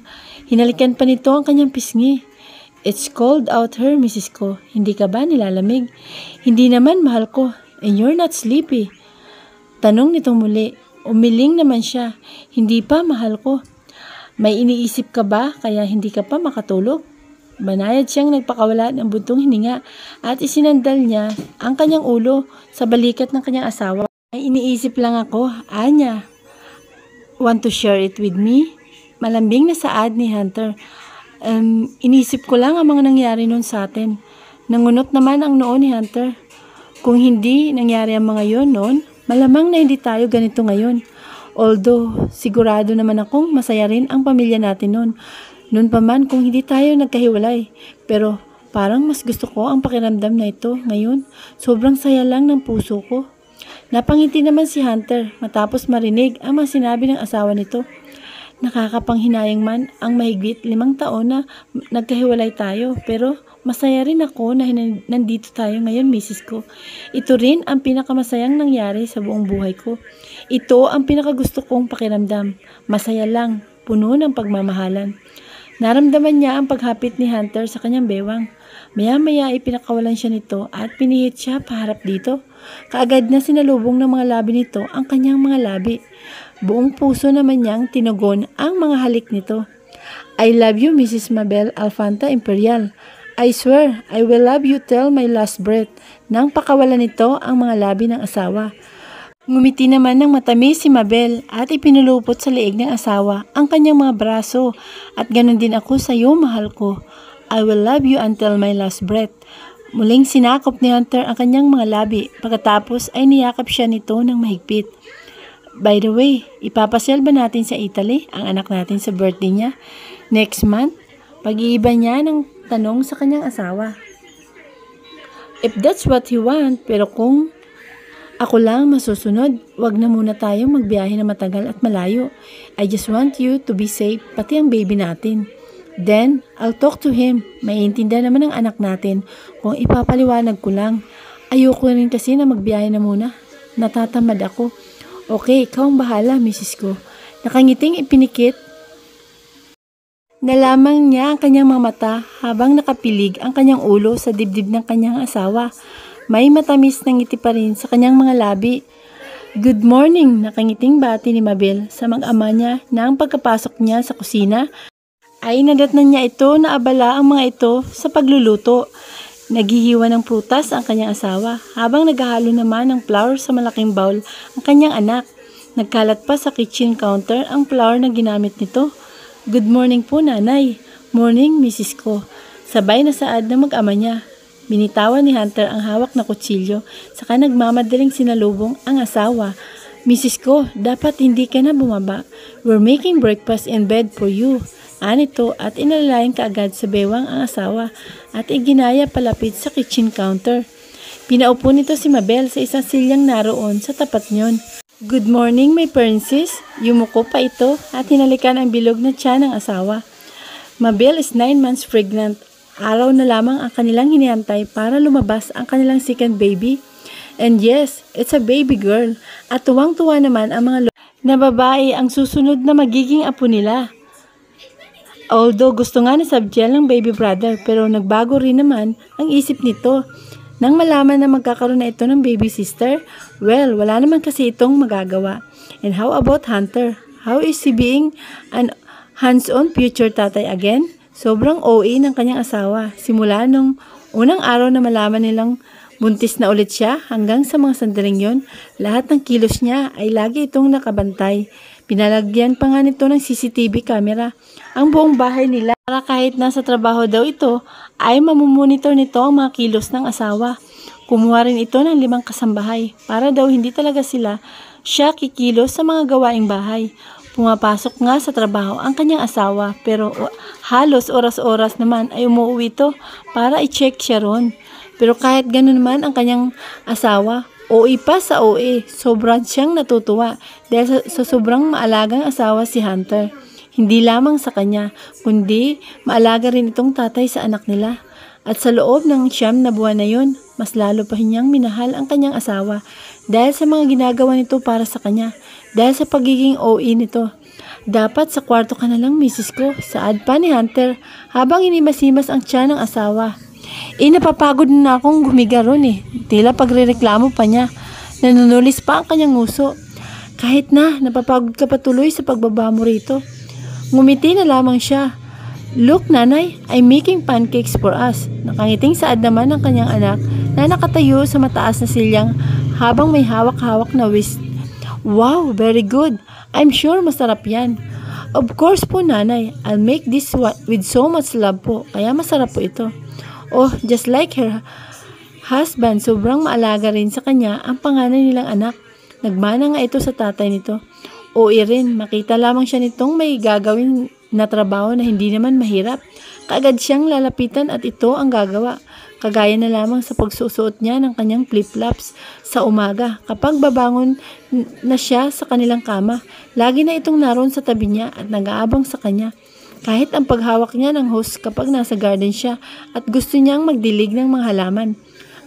Hinalikan pa nito ang kanyang pisngi. It's cold out here, Mrs. ko. Hindi ka ba nilalamig? Hindi naman, mahal ko. And you're not sleepy. Tanong nitong muli. Umiling naman siya. Hindi pa, mahal ko. May iniisip ka ba kaya hindi ka pa makatulog? Banayad siyang nagpakawala ng buntong hininga at isinandal niya ang kanyang ulo sa balikat ng kanyang asawa. May iniisip lang ako, Anya. Want to share it with me? Malambing na saad ni Hunter. Inisip ko lang ang mga nangyari noon sa atin. Nangunot naman ang noo ni Hunter. Kung hindi nangyari ang mga yon noon, malamang na hindi tayo ganito ngayon. Although, sigurado naman akong masaya rin ang pamilya natin noon. Noon pa man kung hindi tayo nagkahiwalay. Pero parang mas gusto ko ang pakiramdam na ito ngayon. Sobrang saya lang ng puso ko. Napangiti naman si Hunter matapos marinig ang mga sinabi ng asawa nito. Nakakapanghinayang man ang mahigit 5 taon na nagkahiwalay tayo, pero masaya rin ako na nandito tayo ngayon, Mrs. ko. Ito rin ang pinakamasayang nangyari sa buong buhay ko. Ito ang pinakagusto kong pakiramdam. Masaya lang, puno ng pagmamahalan. Naramdaman niya ang paghapit ni Hunter sa kanyang bewang. Maya-maya ay pinakawalan siya nito at pinihit siya paharap dito. Kaagad na sinalubong ng mga labi nito ang kanyang mga labi. Buong puso naman niyang tinugon ang mga halik nito. I love you, Mrs. Mabel Alfanta Imperial. I swear, I will love you till my last breath. Nang pakawalan nito ang mga labi ng asawa. Ngumiti naman ng matamis si Mabel at ipinulupot sa leeg ng asawa ang kanyang mga braso. At ganun din ako sa iyo, mahal ko. I will love you until my last breath. Muling sinakop ni Hunter ang kanyang mga labi. Pagkatapos ay niyakap siya nito ng mahigpit. By the way, ipapasyal ba natin sa Italy ang anak natin sa birthday niya? Next month? Pag-iiba niya ng tanong sa kanyang asawa. If that's what he want, pero kung ako lang masusunod, wag na muna tayong magbiyahe na matagal at malayo. I just want you to be safe, pati ang baby natin. Then, I'll talk to him. Maiintindihan naman ng anak natin kung ipapaliwanag ko lang. Ayoko rin kasi na magbiyahe na muna. Natatamad ako. Okay, ikaw ang bahala, Mrs. ko. Nakangiting ipinikit na lamang niya ang kanyang mga mata habang nakapilig ang kanyang ulo sa dibdib ng kanyang asawa. May matamis na ngiti pa rin sa kanyang mga labi. Good morning, nakangiting bati ni Mabel sa mag-ama niya na ang pagkapasok niya sa kusina ay nadatnan niya ito na abala ang mga ito sa pagluluto. Naghihiwa ng prutas ang kanyang asawa habang naghahalo naman ng flour sa malaking bowl ang kanyang anak. Nagkalat pa sa kitchen counter ang flour na ginamit nito. Good morning po, nanay. Morning, Mrs. ko. Sabay na saad ng mag-ama niya. Binitawan ni Hunter ang hawak na kutsilyo, saka nagmamadaling sinalubong ang asawa. Mrs. ko, dapat hindi ka na bumaba. We're making breakfast in bed for you. Anito at inalalayan kaagad sa bewang ang asawa at iginaya palapit sa kitchen counter. Pinaupo nito si Mabel sa isang silyang naroon sa tapat niyon. Good morning, my princess. Yumuko pa ito at hinalikan ang bilog na tiyan ng asawa. Mabel is 9 months pregnant. Araw na lamang ang kanilang hinihantay para lumabas ang kanilang second baby. And yes, it's a baby girl. At tuwang-tuwa naman ang mga na babae ang susunod na magiging apo nila. Although gusto nga ni Sabjel ng baby brother, pero nagbago rin naman ang isip nito. Nang malaman na magkakaroon na ito ng baby sister, well, wala naman kasi itong magagawa. And how about Hunter? How is he being an hands-on future tatay again? Sobrang OA ng kanyang asawa. Simula nung unang araw na malaman nilang buntis na ulit siya hanggang sa mga sandaling yon, lahat ng kilos niya ay lagi itong nakabantay. Pinalagyan pa nga nito ng CCTV camera ang buong bahay nila para kahit nasa trabaho daw ito ay mamumonitor nito ang mga kilos ng asawa. Kumuha rin ito ng 5 kasambahay para daw hindi talaga siya kikilos sa mga gawaing bahay. Pumapasok nga sa trabaho ang kanyang asawa pero halos oras-oras naman ay umuwi ito para i-check siya ron. Pero kahit gano'n naman ang kanyang asawa, OA pa sa OA, sobrang siyang natutuwa dahil sa sobrang maalagang asawa si Hunter. Hindi lamang sa kanya, kundi maalaga rin itong tatay sa anak nila. At sa loob ng 9 na buwan na yun, mas lalo pa niyang minahal ang kanyang asawa dahil sa mga ginagawa nito para sa kanya, dahil sa pagiging OA nito. Dapat sa kwarto ka na lang, Mrs. ko, saad pa ni Hunter habang inimasimas ang tiyan ng asawa. Napapagod na akong gumiga ron Tila pagrereklamo pa niya. Nanunulis pa ang kanyang nguso. Kahit na, napapagod ka patuloy sa pagbaba mo rito. Ngumiti na lamang siya. Look, nanay, I'm making pancakes for us. Nakangiting saad naman ng kanyang anak na nakatayo sa mataas na silyang habang may hawak-hawak na whisk. Wow, very good. I'm sure masarap yan. Of course po, nanay. I'll make this with so much love po. Kaya masarap po ito. Oh, just like her husband, sobrang maalaga rin sa kanya ang panganay nilang anak. Nagmana nga ito sa tatay nito. O rin, makita lamang siya nitong may gagawin na trabaho na hindi naman mahirap. Kaagad siyang lalapitan at ito ang gagawa. Kagaya na lamang sa pagsusuot niya ng kanyang flip-flops sa umaga. Kapag babangon na siya sa kanilang kama, lagi na itong naroon sa tabi niya at nag-aabang sa kanya. Kahit ang paghawak niya ng hose kapag nasa garden siya at gusto niyang magdilig ng mga halaman.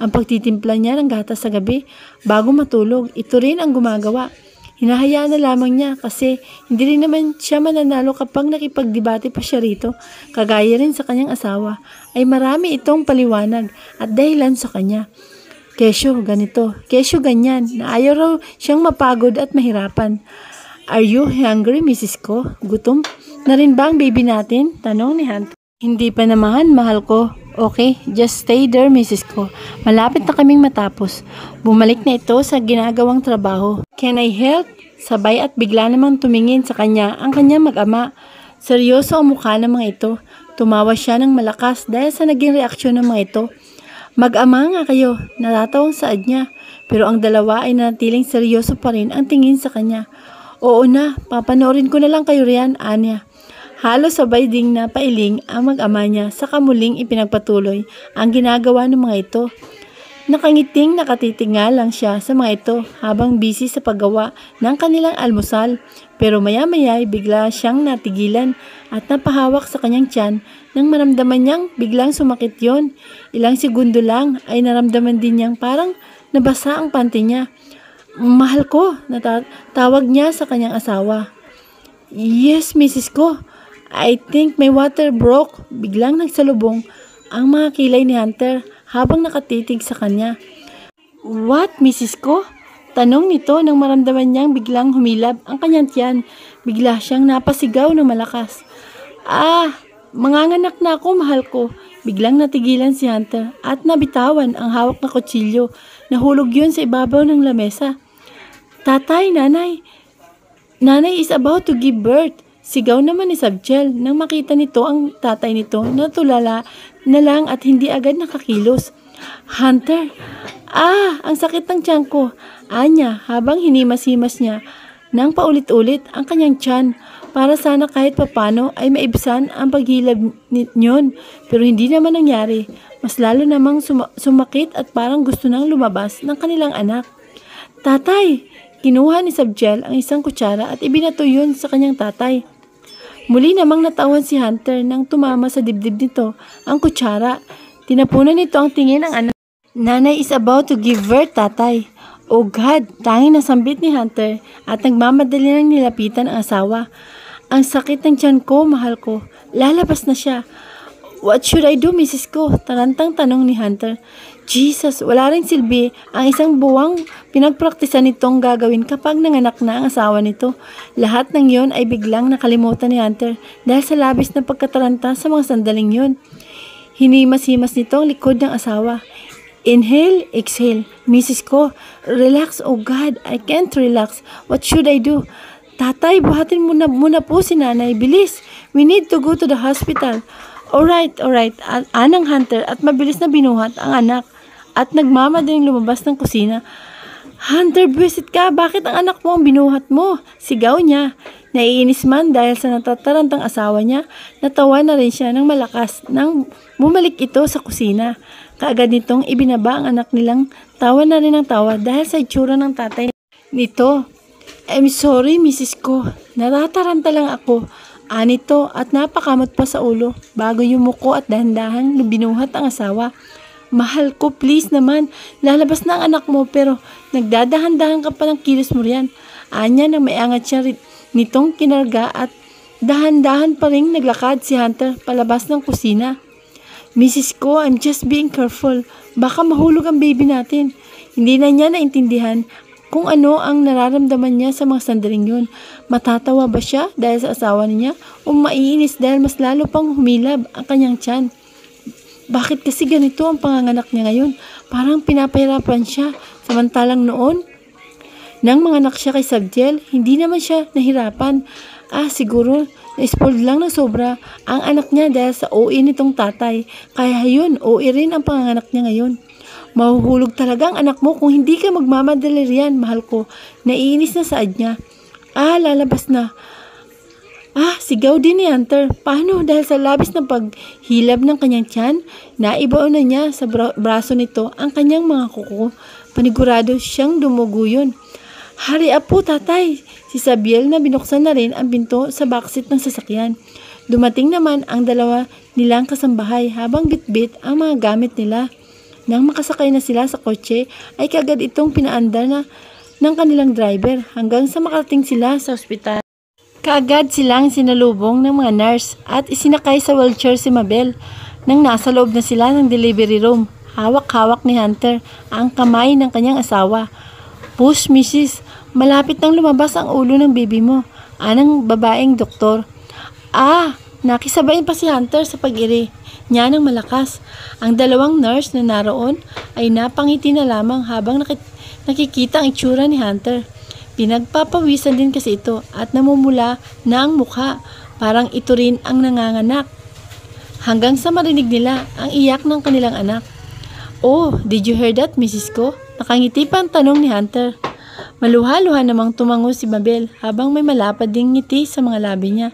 Ang pagtitimpla niya ng gatas sa gabi bago matulog, ito rin ang gumagawa. Hinahayaan na lamang niya kasi hindi rin naman siya mananalo kapag nakipagdebate pa siya rito. Kagaya rin sa kanyang asawa ay marami itong paliwanag at dahilan sa kanya. Kesyo ganito, kesyo ganyan, na ayaw raw siyang mapagod at mahirapan. Are you hungry, Mrs. ko? Gutom na rin ba ang baby natin? Tanong ni Hunter. Hindi pa naman, mahal ko. Okay, just stay there, Mrs. ko. Malapit na kaming matapos. Bumalik na ito sa ginagawang trabaho. Can I help? Sabay at bigla namang tumingin sa kanya ang kanyang mag-ama. Seryoso ang mukha ng mga ito. Tumawa siya ng malakas dahil sa naging reaksyon ng mga ito. Mag-ama nga kayo, natatawang saad niya. Pero ang dalawa ay nanatiling seryoso pa rin ang tingin sa kanya. Oo na, papanoorin ko na lang kayo riyan, Anya. Halos sabay ding na pailing ang mag-ama niya sa kamuling ipinagpatuloy ang ginagawa ng mga ito. Nakangiting nakatitinga lang siya sa mga ito habang busy sa paggawa ng kanilang almusal. Pero maya-maya ay bigla siyang natigilan at napahawak sa kanyang tiyan nang maramdaman niyang biglang sumakit yon. Ilang segundo lang ay naramdaman din niyang parang nabasa ang panty niya. Mahal ko, tawag niya sa kanyang asawa. Yes, Mrs. ko. I think my water broke. Biglang nagsalubong ang mga kilay ni Hunter habang nakatitig sa kanya. What, Mrs. ko? Tanong nito nang maramdaman niyang biglang humilab ang kanyang tiyan. Bigla siyang napasigaw ng malakas. Manganganak na ako, mahal ko. Biglang natigilan si Hunter at nabitawan ang hawak na kutsilyo. Nahulog yun sa ibabaw ng lamesa. Tatay, nanay. Nanay is about to give birth. Sigaw naman ni Sabjel nang makita nito ang tatay nito na tulala na lang at hindi agad nakakilos. Hunter, ang sakit ng tiyan ko. Anya, habang hinimas-himas niya nang paulit-ulit ang kanyang tiyan para sana kahit papano ay maibsan ang paghilab niyon. Pero hindi naman nangyari. Mas lalo namang sumakit at parang gusto nang lumabas ng kanilang anak. Tatay! Kinuha ni Sabjel ang isang kutsara at ibinato yun sa kanyang tatay. Muli namang natawan si Hunter nang tumama sa dibdib nito ang kutsara. Tinapunan nito ang tingin ng anak. Nanay is about to give birth, tatay. Oh God, tanging nasambit ni Hunter at nagmamadali nang nilapitan ang asawa. Ang sakit ng tiyan ko, mahal ko. Lalabas na siya. What should I do, Mrs. Ko? Tarantang tanong ni Hunter. Jesus, wala ring silbi ang isang buwang pinagpraktisan nitong gagawin kapag nanganak na ang asawa nito. Lahat ng yon ay biglang nakalimutan ni Hunter dahil sa labis na pagkataranta sa mga sandaling yon. Hinimas-himas nito ang likod ng asawa. Inhale, exhale. Mrs. Ko, relax. Oh God, I can't relax. What should I do? Tatay, buhatin muna po si nanay. Bilis, we need to go to the hospital. Alright. Anang Hunter at mabilis na binuhat ang anak at nagmamadaling lumabas ng kusina. Hunter, buwisit ka. Bakit ang anak mo ang binuhat mo? Sigaw niya. Naiinis man dahil sa natatarantang asawa niya, natawa na rin siya ng malakas nang bumalik ito sa kusina. Kaagad nitong ibinaba ang anak nilang tawa na rin ng tawa dahil sa itsura ng tatay nito. I'm sorry, Mrs. Ko. Natataranta lang ako. Anito at napakamot pa sa ulo bago yumuko at dahan-dahan binuhat ang asawa. Mahal ko, please naman. Lalabas na ang anak mo pero nagdadahan-dahan ka pa ng kilos mo riyan. Anya na may angat siya nitong kinarga at dahan-dahan pa rin naglakad si Hunter palabas ng kusina. Mrs. Ko, I'm just being careful. Baka mahulog ang baby natin. Hindi na niya naintindihan kung ano ang nararamdaman niya sa mga sandaling yun. Matatawa ba siya dahil sa asawa niya o maiinis dahil mas lalo pang humilab ang kanyang tiyan? Bakit kasi ganito ang panganganak niya ngayon? Parang pinapahirapan siya. Samantalang noon, nang manganak siya kay Sabjel, hindi naman siya nahirapan. Siguro na-spoiled lang ng sobra ang anak niya dahil sa OA nitong tatay. Kaya yun, OA rin ang panganganak niya ngayon. Mahuhulog talaga ang anak mo kung hindi ka magmamadali riyan, mahal ko. Naiinis na saad niya. Lalabas na. Sigaw din ni Hunter. Paano? Dahil sa labis na paghilab ng kanyang tiyan, naibaon na niya sa braso nito ang kanyang mga kuko. Panigurado siyang dumugo yun. Hurry up po, tatay. Si Sabjel na binuksan na rin ang pinto sa backseat ng sasakyan. Dumating naman ang dalawa nilang kasambahay habang bitbit ang mga gamit nila. Nang makasakay na sila sa kotse, ay kagad itong pinaandar na ng kanilang driver hanggang sa makarating sila sa ospital. Kaagad silang sinalubong ng mga nurse at isinakay sa wheelchair si Mabel. Nang nasa loob na sila ng delivery room, hawak-hawak ni Hunter ang kamay ng kanyang asawa. Push, Mrs. Malapit nang lumabas ang ulo ng baby mo. Anang babaeng doktor. Nakisabay pa si Hunter sa pag-iri niya ng malakas. Ang dalawang nurse na naroon ay napangiti na lamang habang nakikita ang itsura ni Hunter. Pinagpapawisan din kasi ito at namumula na ang mukha. Parang ito rin ang nanganganak. Hanggang sa marinig nila ang iyak ng kanilang anak. Oh, did you hear that, Mrs. Ko? Nakangiti pa ang tanong ni Hunter. Maluha-luha namang tumango si Mabel habang may malapad ding ngiti sa mga labi niya.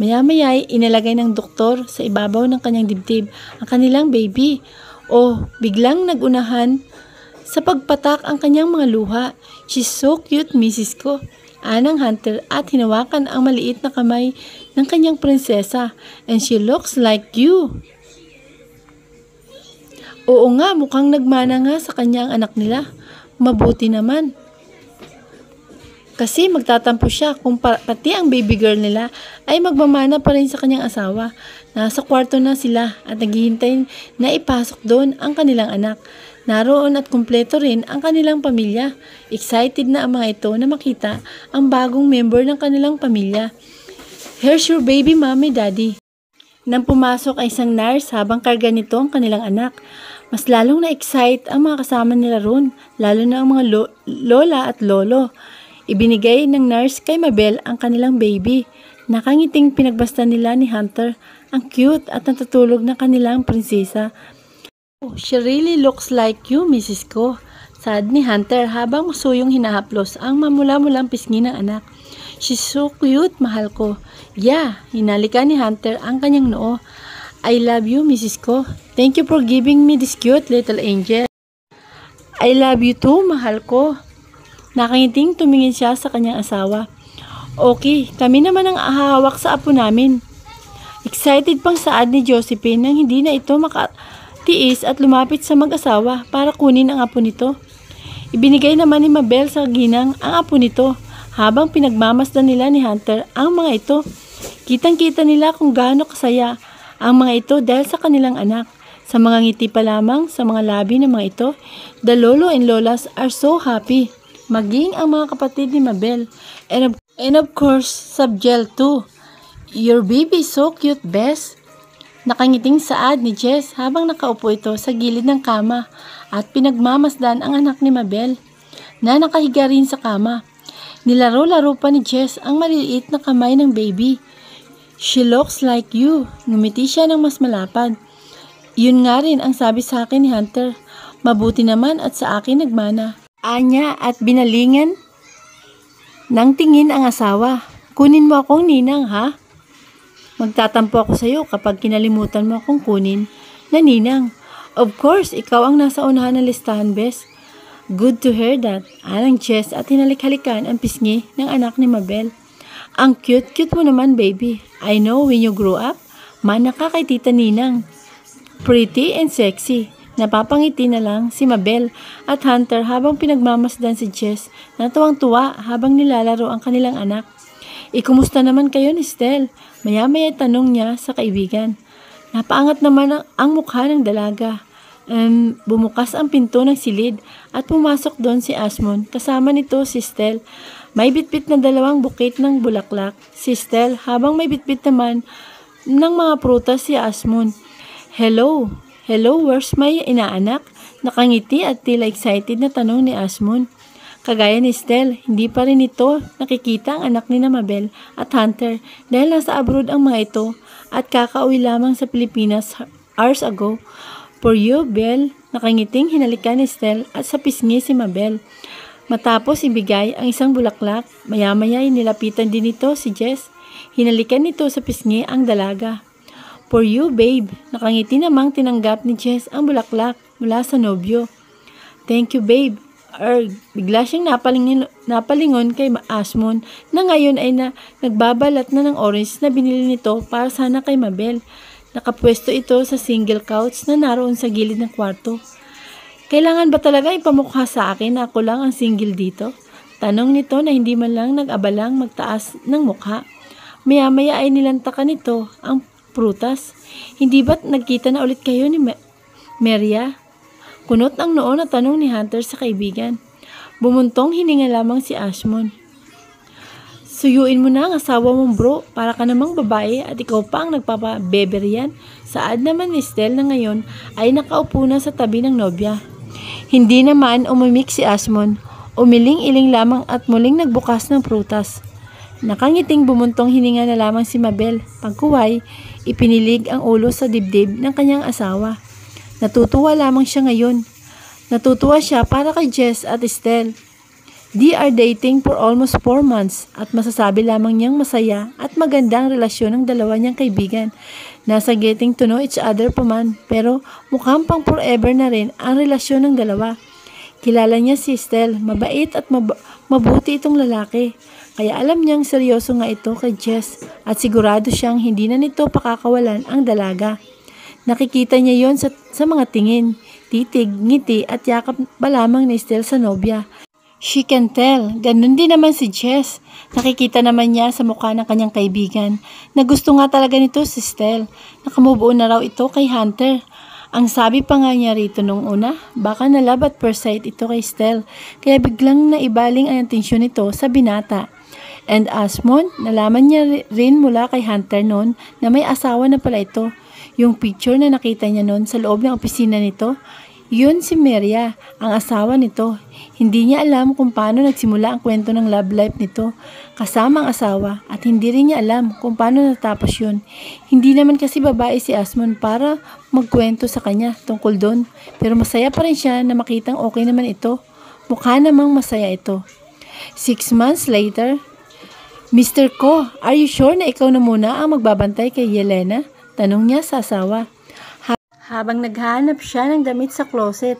Maya-maya ay inalagay ng doktor sa ibabaw ng kanyang dibdib ang kanilang baby. Biglang nagunahan sa pagpatak ang kanyang mga luha. She's so cute, Mrs. Ko. Anang Hunter at hinawakan ang maliit na kamay ng kanyang prinsesa. And she looks like you. Oo nga, mukhang nagmana nga sa kanya ang anak nila. Mabuti naman. Kasi magtatampo siya kung pati ang baby girl nila ay magmamana pa rin sa kanyang asawa. Nasa kwarto na sila at naghihintay na ipasok doon ang kanilang anak. Naroon at kumpleto rin ang kanilang pamilya. Excited na ang mga ito na makita ang bagong member ng kanilang pamilya. Here's your baby, mommy, daddy. Nang pumasok ay isang nurse habang karga nito ang kanilang anak. Mas lalong na-excite ang mga kasama nila roon, lalo na ang mga lola at lolo. Ibinigay ng nurse kay Mabel ang kanilang baby. Nakangiting pinagbasta nila ni Hunter ang cute at natutulog na kanilang prinsesa. Oh, she really looks like you, Mrs. Ko. Sad ni Hunter habang masuyong hinahaplos ang mamula-mulang pisngi ng anak. She's so cute, mahal ko. Yeah, hinalika ni Hunter ang kanyang noo. I love you, Mrs. Ko. Thank you for giving me this cute little angel. I love you too, mahal ko. Nakangiting tumingin siya sa kanyang asawa. Okay, kami naman ang ahawak sa apo namin. Excited pang saad ni Josephine nang hindi na ito makatiis at lumapit sa mag-asawa para kunin ang apo nito. Ibinigay naman ni Mabel sa ginang ang apo nito habang pinagmamasdan nila ni Hunter ang mga ito. Kitang-kita nila kung gaano kasaya ang mga ito dahil sa kanilang anak. Sa mga ngiti pa lamang sa mga labi ng mga ito, the lolo and lolas are so happy. Maging ang mga kapatid ni Mabel. And of course, Subjel too. Your baby is so cute, Bess. Nakangiting saad ni Jess habang nakaupo ito sa gilid ng kama at pinagmamasdan ang anak ni Mabel na nakahiga rin sa kama. Nilaro-laro pa ni Jess ang maliliit na kamay ng baby. She looks like you. Ngumiti siya ng mas malapad. Yun nga rin ang sabi sa akin ni Hunter. Mabuti naman at sa akin nagmana. Anya at binalingan ng tingin ang asawa. Kunin mo akong ninang, ha? Magtatampo ako sa iyo kapag kinalimutan mo akong kunin na ninang. Of course, ikaw ang nasa unahan ng listahan, Bess. Good to hear that. Alang Jess at hinalik-halikan ang pisngi ng anak ni Mabel. Ang cute-cute mo naman, baby. I know when you grow up, mana ka kay Tita Ninang. Pretty and sexy. Napapangiti na lang si Mabel at Hunter habang pinagmamasdan si Jess na tuwang-tuwa habang nilalaro ang kanilang anak. Ikumusta naman kayo ni Stell? Maya-maya tanong niya sa kaibigan. Napaangat naman ang mukha ng dalaga. Bumukas ang pinto ng silid at pumasok doon si Asmon. Kasama nito si Stell. May bitbit na 2 bukit ng bulaklak si Stell habang may bitbit naman ng mga prutas si Asmon. Hello, where's my inaanak? Nakangiti at tila excited na tanong ni Asmon. Kagaya ni Stell, hindi pa rin ito nakikita ang anak ni Mabel at Hunter dahil nasa abroad ang mga ito at kakauwi lamang sa Pilipinas hours ago. For you, Belle, nakangiting hinalikan ni Stell at sa pisngi si Mabel. Matapos ibigay ang isang bulaklak, maya-maya nilapitan din ito si Jess. Hinalikan nito sa pisngi ang dalaga. For you, babe, nakangiti namang tinanggap ni Jess ang bulaklak mula sa nobyo. Thank you, babe. Bigla siyang napalingon kay Asmon na ngayon ay nagbabalat na ng orange na binili nito para sana kay Mabel. Nakapwesto ito sa single couch na naroon sa gilid ng kwarto. Kailangan ba talaga ipamukha sa akin na ako lang ang single dito? Tanong nito na hindi man lang nag-abalang magtaas ng mukha. Maya-maya ay nilantakan nito ang prutas. Hindi ba't nagkita na ulit kayo ni Maria? Kunot ang noo na tanong ni Hunter sa kaibigan. Bumuntong hininga lamang si Asmon. Suyuin mo na ang asawa mong bro, para ka namang babae at ikaw pa ang nagpapabeber yan. Saad naman ni Stell na ngayon ay nakaupo na sa tabi ng nobya. Hindi naman umimik si Asmon. Umiling-iling lamang at muling nagbukas ng prutas. Nakangiting bumuntong hininga na lamang si Mabel. Pagkuway, ipinilig ang ulo sa dibdib ng kanyang asawa. Natutuwa lamang siya ngayon. Natutuwa siya para kay Jess at Estelle. They are dating for almost 4 months at masasabi lamang niyang masaya at maganda ang relasyon ng dalawa niyang kaibigan. Nasa getting to know each other pa man, pero mukhang pang forever na rin ang relasyon ng dalawa. Kilala niya si Estelle, mabait at mabuti itong lalaki. Kaya alam niyang seryoso nga ito kay Jess at sigurado siyang hindi na nito pakakawalan ang dalaga. Nakikita niya yon sa mga tingin, titig, ngiti at yakap pa lamang ni Estelle sa nobya. She can tell. Ganun din naman si Jess. Nakikita naman niya sa mukha ng kanyang kaibigan na gusto nga talaga nito si Estelle. Nakamubuo na raw ito kay Hunter. Ang sabi pa nga niya rito nung una, baka na love at first sight ito kay Estelle. Kaya biglang naibaling ang atensyon nito sa binata. And Asmon, nalaman niya rin mula kay Hunter noon na may asawa na pala ito. Yung picture na nakita niya noon sa loob ng opisina nito, Yun si Maria, ang asawa nito. Hindi niya alam kung paano nagsimula ang kwento ng love life nito kasama ang asawa at hindi rin niya alam kung paano natapos yun. Hindi naman kasi babae si Asmon para magkwento sa kanya tungkol doon. Pero masaya pa rin siya na makitang okay naman ito. Mukha namang masaya ito. 6 months later, Mr. Ko, are you sure na ikaw na muna ang magbabantay kay Yelena? Tanong niya sa asawa. Habang naghahanap siya ng damit sa closet.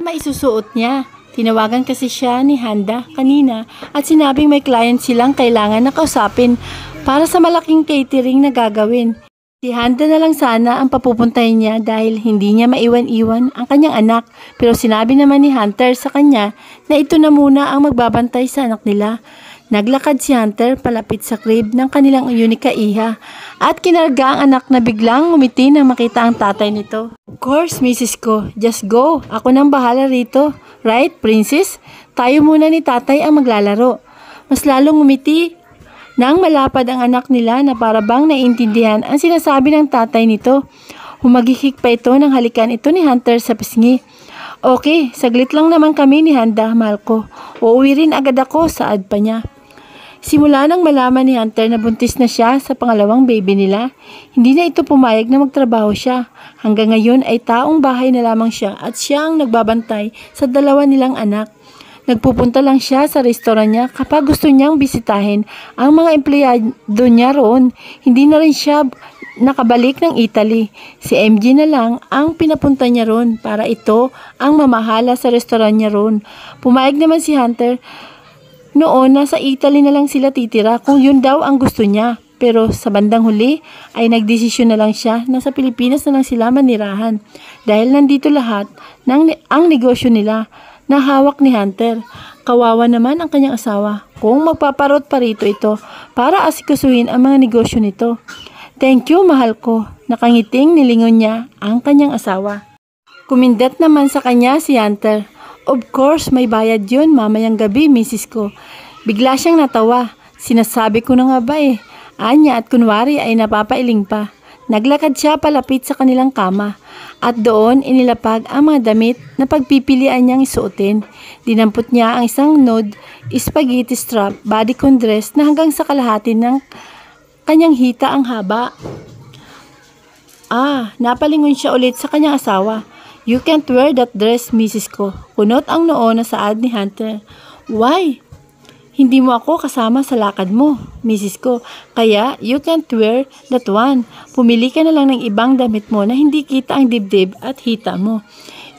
Maisusuot niya. Tinawagan kasi siya ni Handa kanina at sinabing may client silang kailangan na kausapin para sa malaking catering na gagawin. Si Handa na lang sana ang papupuntahin niya dahil hindi niya maiwan-iwan ang kanyang anak, pero sinabi naman ni Hunter sa kanya na ito na muna ang magbabantay sa anak nila. Naglakad si Hunter palapit sa crib ng kanilang Unica iha at kinarga ang anak na biglang ngumiti nang makita ang tatay nito. Of course, Mrs. Ko, just go. Ako nang bahala rito. Right, princess? Tayo muna ni tatay ang maglalaro. Mas lalong ngumiti nang malapad ang anak nila na parabang naiintindihan ang sinasabi ng tatay nito. Humagihik pa ito nang halikan ito ni Hunter sa pisngi. Okay, saglit lang naman kami ni Handa, mahal ko. Uuwi rin agad ako, saad pa niya. Simula nang malaman ni Hunter na buntis na siya sa pangalawang baby nila, hindi na ito pumayag na magtrabaho siya. Hanggang ngayon ay taong bahay na lamang siya at siya ang nagbabantay sa dalawa nilang anak. Nagpupunta lang siya sa restaurant niya kapag gusto niyang bisitahin ang mga empleyado niya roon. Hindi na rin siya nakabalik ng Italy. Si MG na lang ang pinapunta niya roon para ito ang mamahala sa restaurant niya roon. Pumayag naman si Hunter. Noon, nasa Italy na lang sila titira kung yun daw ang gusto niya. Pero sa bandang huli ay nagdesisyon na lang siya na sa Pilipinas na lang sila manirahan. Dahil nandito lahat ang negosyo nila na hawak ni Hunter. Kawawa naman ang kanyang asawa kung magpaparot pa rito ito para asikasuhin ang mga negosyo nito. Thank you, mahal ko. Nakangiting nilingon niya ang kanyang asawa. Kumindat naman sa kanya si Hunter. Of course, may bayad yun mamayang gabi, Mrs. Ko. Bigla siyang natawa. Sinasabi ko na nga ba eh. Anya at kunwari ay napapailing pa. Naglakad siya palapit sa kanilang kama. At doon inilapag ang mga damit na pagpipilian niyang isuotin. Dinampot niya ang isang nude spaghetti strap bodycon dress na hanggang sa kalahati ng kanyang hita ang haba. Napalingon siya ulit sa kanyang asawa. You can't wear that dress, Mrs. Ko. Kunot ang noo na saad ni Hunter. Why? Hindi mo ako kasama sa lakad mo, Mrs. Ko. Kaya, you can't wear that one. Pumili ka na lang ng ibang damit mo na hindi kita ang dibdib at hita mo.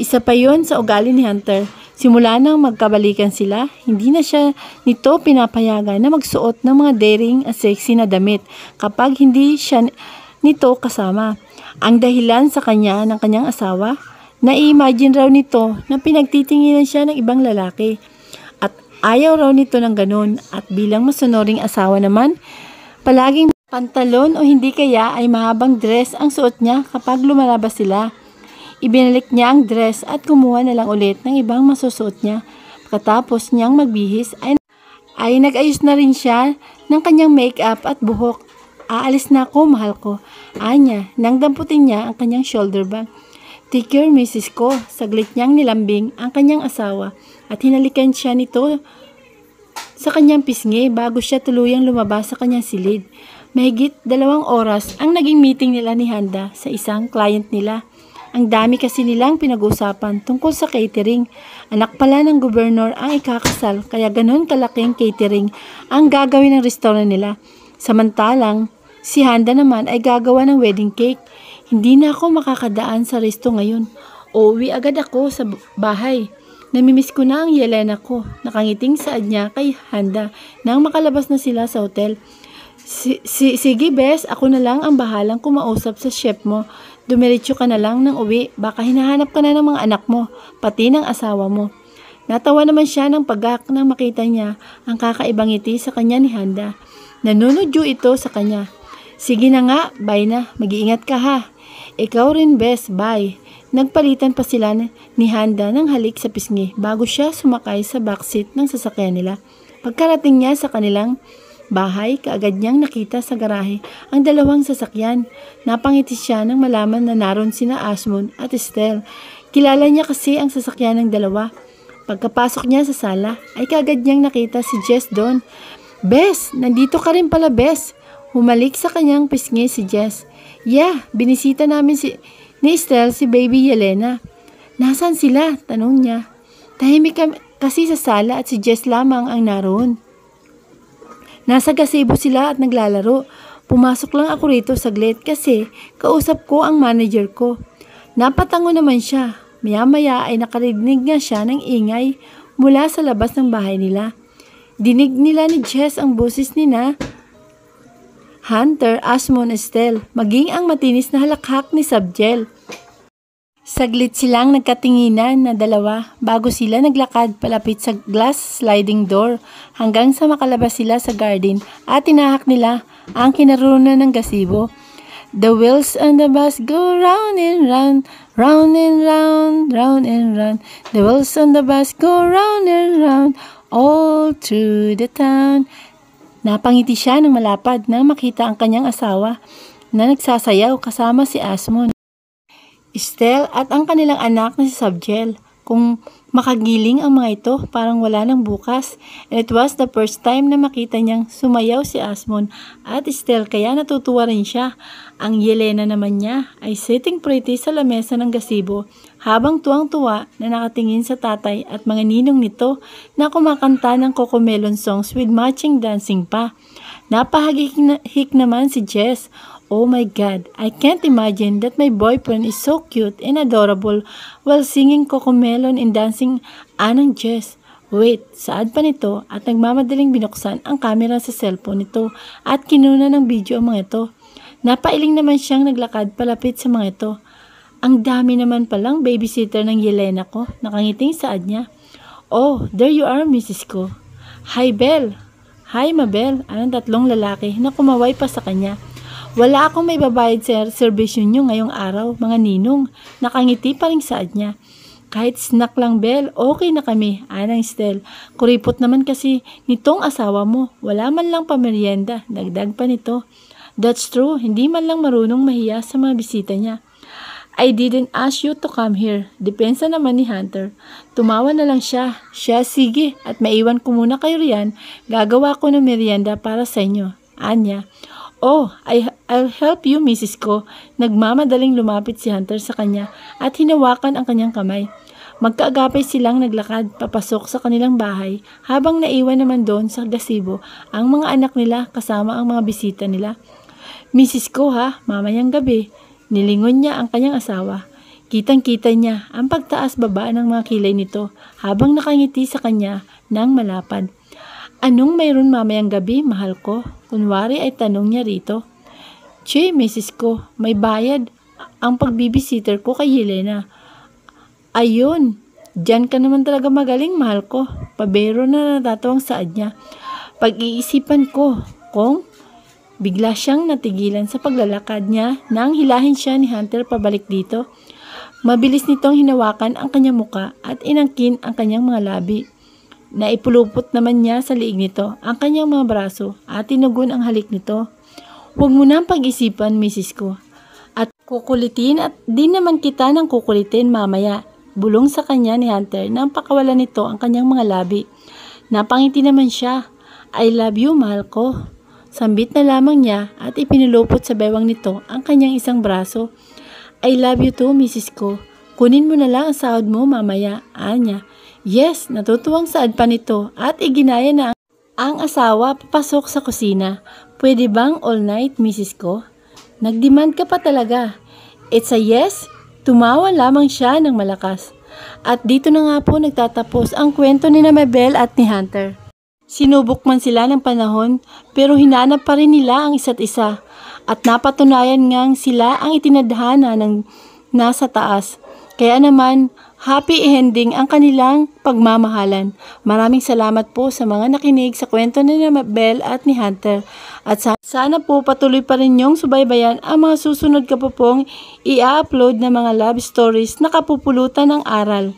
Isa pa yon sa ugali ni Hunter. Simula nang magkabalikan sila, hindi na siya nito pinapayagan na magsuot ng mga daring at sexy na damit kapag hindi siya nito kasama. Ang dahilan sa kanya ng kanyang asawa, na-imagine raw nito na pinagtitinginan siya ng ibang lalaki at ayaw raw nito ng ganun at bilang masunuring asawa naman, palaging pantalon o hindi kaya ay mahabang dress ang suot niya kapag lumalabas sila. Ibinalik niya ang dress at kumuha na lang ulit ng ibang masusuot niya. Pagkatapos niyang magbihis ay nag-ayos na rin siya ng kanyang make-up at buhok. Aalis na ako, mahal ko. Anya, nang damputin niya ang kanyang shoulder bag. Take care, Mrs. Ko. Saglit niyang nilambing ang kanyang asawa at hinalikan siya nito sa kanyang pisngi bago siya tuluyang lumabas sa kanyang silid. Mahigit 2 oras ang naging meeting nila ni Handa sa isang client nila. Ang dami kasi nilang pinag-usapan tungkol sa catering. Anak pala ng gobernur ang ikakasal kaya ganun kalaking catering ang gagawin ng restaurant nila. Samantalang, si Handa naman ay gagawa ng wedding cake. Hindi na ako makakadaan sa resto ngayon. Uuwi agad ako sa bahay. Namimiss ko na ang Yelena ko. Nakangiting saad niya kay Handa nang makalabas na sila sa hotel. Sige bes, ako na lang ang bahalang kumausap sa chef mo. Dumiretso ka na lang ng uwi. Baka hinahanap ka na ng mga anak mo, pati ng asawa mo. Natawa naman siya ng pagak nang makita niya ang kakaibang ngiti sa kanya ni Handa. Nanunodyo ito sa kanya. Sige na nga, bye na. Mag-iingat ka ha. Ikaw rin bes, bye. Nagpalitan pa sila ni Handa ng halik sa pisngi bago siya sumakay sa backseat ng sasakyan nila. Pagkarating niya sa kanilang bahay, kaagad niyang nakita sa garahe ang 2 sasakyan. Napangiti siya nang malaman na naroon sina Asmon at Estelle. Kilala niya kasi ang sasakyan ng dalawa. Pagkapasok niya sa sala, ay kaagad niyang nakita si Jess doon. Bes, nandito ka rin pala, Bes. Humalik sa kanyang pisngi si Jess. Yeah, binisita namin ni Estelle si baby Yelena. Nasaan sila? Tanong niya. Tahimik kasi sa sala at si Jess lamang ang naroon. Nasa gazebo sila at naglalaro. Pumasok lang ako rito saglit kasi kausap ko ang manager ko. Napatango naman siya. Maya-maya ay nakarinig nga siya ng ingay mula sa labas ng bahay nila. Dinig nila ni Jess ang boses nina Hunter, Asmon, Estelle, maging ang matinis na halakhak ni Sabjel. Saglit silang nagkatinginan na dalawa bago sila naglakad palapit sa glass sliding door hanggang sa makalabas sila sa garden at tinahak nila ang kinarunan ng gazebo. The wheels on the bus go round and round, round and round, round and round. The wheels on the bus go round and round, all through the town. Napangiti siya ng malapad nang makita ang kanyang asawa na nagsasayaw kasama si Asmon, Estelle at ang kanilang anak na si Sabjel. Kung makagiling ang mga ito, parang wala nang bukas. And it was the first time na makita niyang sumayaw si Asmon at Estelle kaya natutuwa rin siya. Ang Yelena naman niya ay sitting pretty sa lamesa ng gazebo habang tuwang-tuwa na nakatingin sa tatay at mga ninong nito na kumakanta ng Cocomelon songs with matching dancing pa. Napahagik naman si Jess. Oh my God, I can't imagine that my boyfriend is so cute and adorable while singing Cocomelon and dancing. Anang Jess. Wait, saad pa nito at nagmamadaling binuksan ang camera sa cellphone nito at kinuna ng video ang mga ito. Napailing naman siyang naglakad palapit sa mga ito. Ang dami naman palang babysitter ng Yelena ko, nakangiting saad niya. Oh, there you are, Mrs. ko. Hi, Belle. Hi, Mabel. Anong tatlong lalaki na kumaway pa sa kanya. Wala akong may babayad sa servisyo nyo ngayong araw, mga ninong. Nakangiti pa rin saad niya. Kahit snack lang, Belle, okay na kami. Anang Estelle, kuripot naman kasi nitong asawa mo. Wala man lang pamerienda, dagdag pa nito. That's true, hindi man lang marunong mahiya sa mga bisita niya. I didn't ask you to come here. Depensa naman ni Hunter. Tumawa na lang siya. Siya, sige, at maiwan ko muna kayo riyan. Gagawa ko ng merienda para sa inyo. Anya. Oh, I'll help you, Mrs. ko. Nagmamadaling lumapit si Hunter sa kanya at hinawakan ang kanyang kamay. Magkaagapay silang naglakad papasok sa kanilang bahay habang naiwan naman doon sa gazebo ang mga anak nila kasama ang mga bisita nila. Mrs. ko ha, mamayang gabi. Nilingon niya ang kanyang asawa. Kitang-kita niya ang pagtaas-baba ng mga kilay nito habang nakangiti sa kanya ng malapad. Anong mayroon mamayang gabi, mahal ko? Kunwari ay tanong niya rito. Che, Mrs. ko, may bayad ang pagbibisitter ko kay Yelena. Ayun, dyan ka naman talaga magaling, mahal ko. Pabero na natatawang saad niya. Pag-iisipan ko, kung bigla siyang natigilan sa paglalakad niya nang hilahin siya ni Hunter pabalik dito. Mabilis nitong hinawakan ang kanyang muka at inangkin ang kanyang mga labi. Naipulupot naman niya sa liig nito ang kanyang mga braso at tinugon ang halik nito. Huwag mo nang pag-isipan, Mrs. ko. At kukulitin at di naman kita nang kukulitin mamaya. Bulong sa kanya ni Hunter nang pakawalan nito ang kanyang mga labi. Napangiti naman siya. I love you, mahal ko. Sambit na lamang niya at ipinulupot sa bewang nito ang kanyang isang braso. I love you too, Mrs. ko. Kunin mo na lang ang sahod mo mamaya, Anya. Yes, natutuwang saad pa nito at iginaya na ang asawa papasok sa kusina. Pwede bang all night, Mrs. ko? Nagdemand ka pa talaga. It's a yes? Tumawa lamang siya ng malakas. At dito na nga po nagtatapos ang kwento ni Mabel at ni Hunter. Sinubok man sila ng panahon pero hinanap pa rin nila ang isa't isa. At napatunayan ngang sila ang itinadhana ng nasa taas. Kaya naman, happy ending ang kanilang pagmamahalan. Maraming salamat po sa mga nakinig sa kwento ni Mabel at ni Hunter. At sana po patuloy pa rin niyong subaybayan ang mga susunod ka po pong i-upload na mga love stories na kapupulutan ng aral.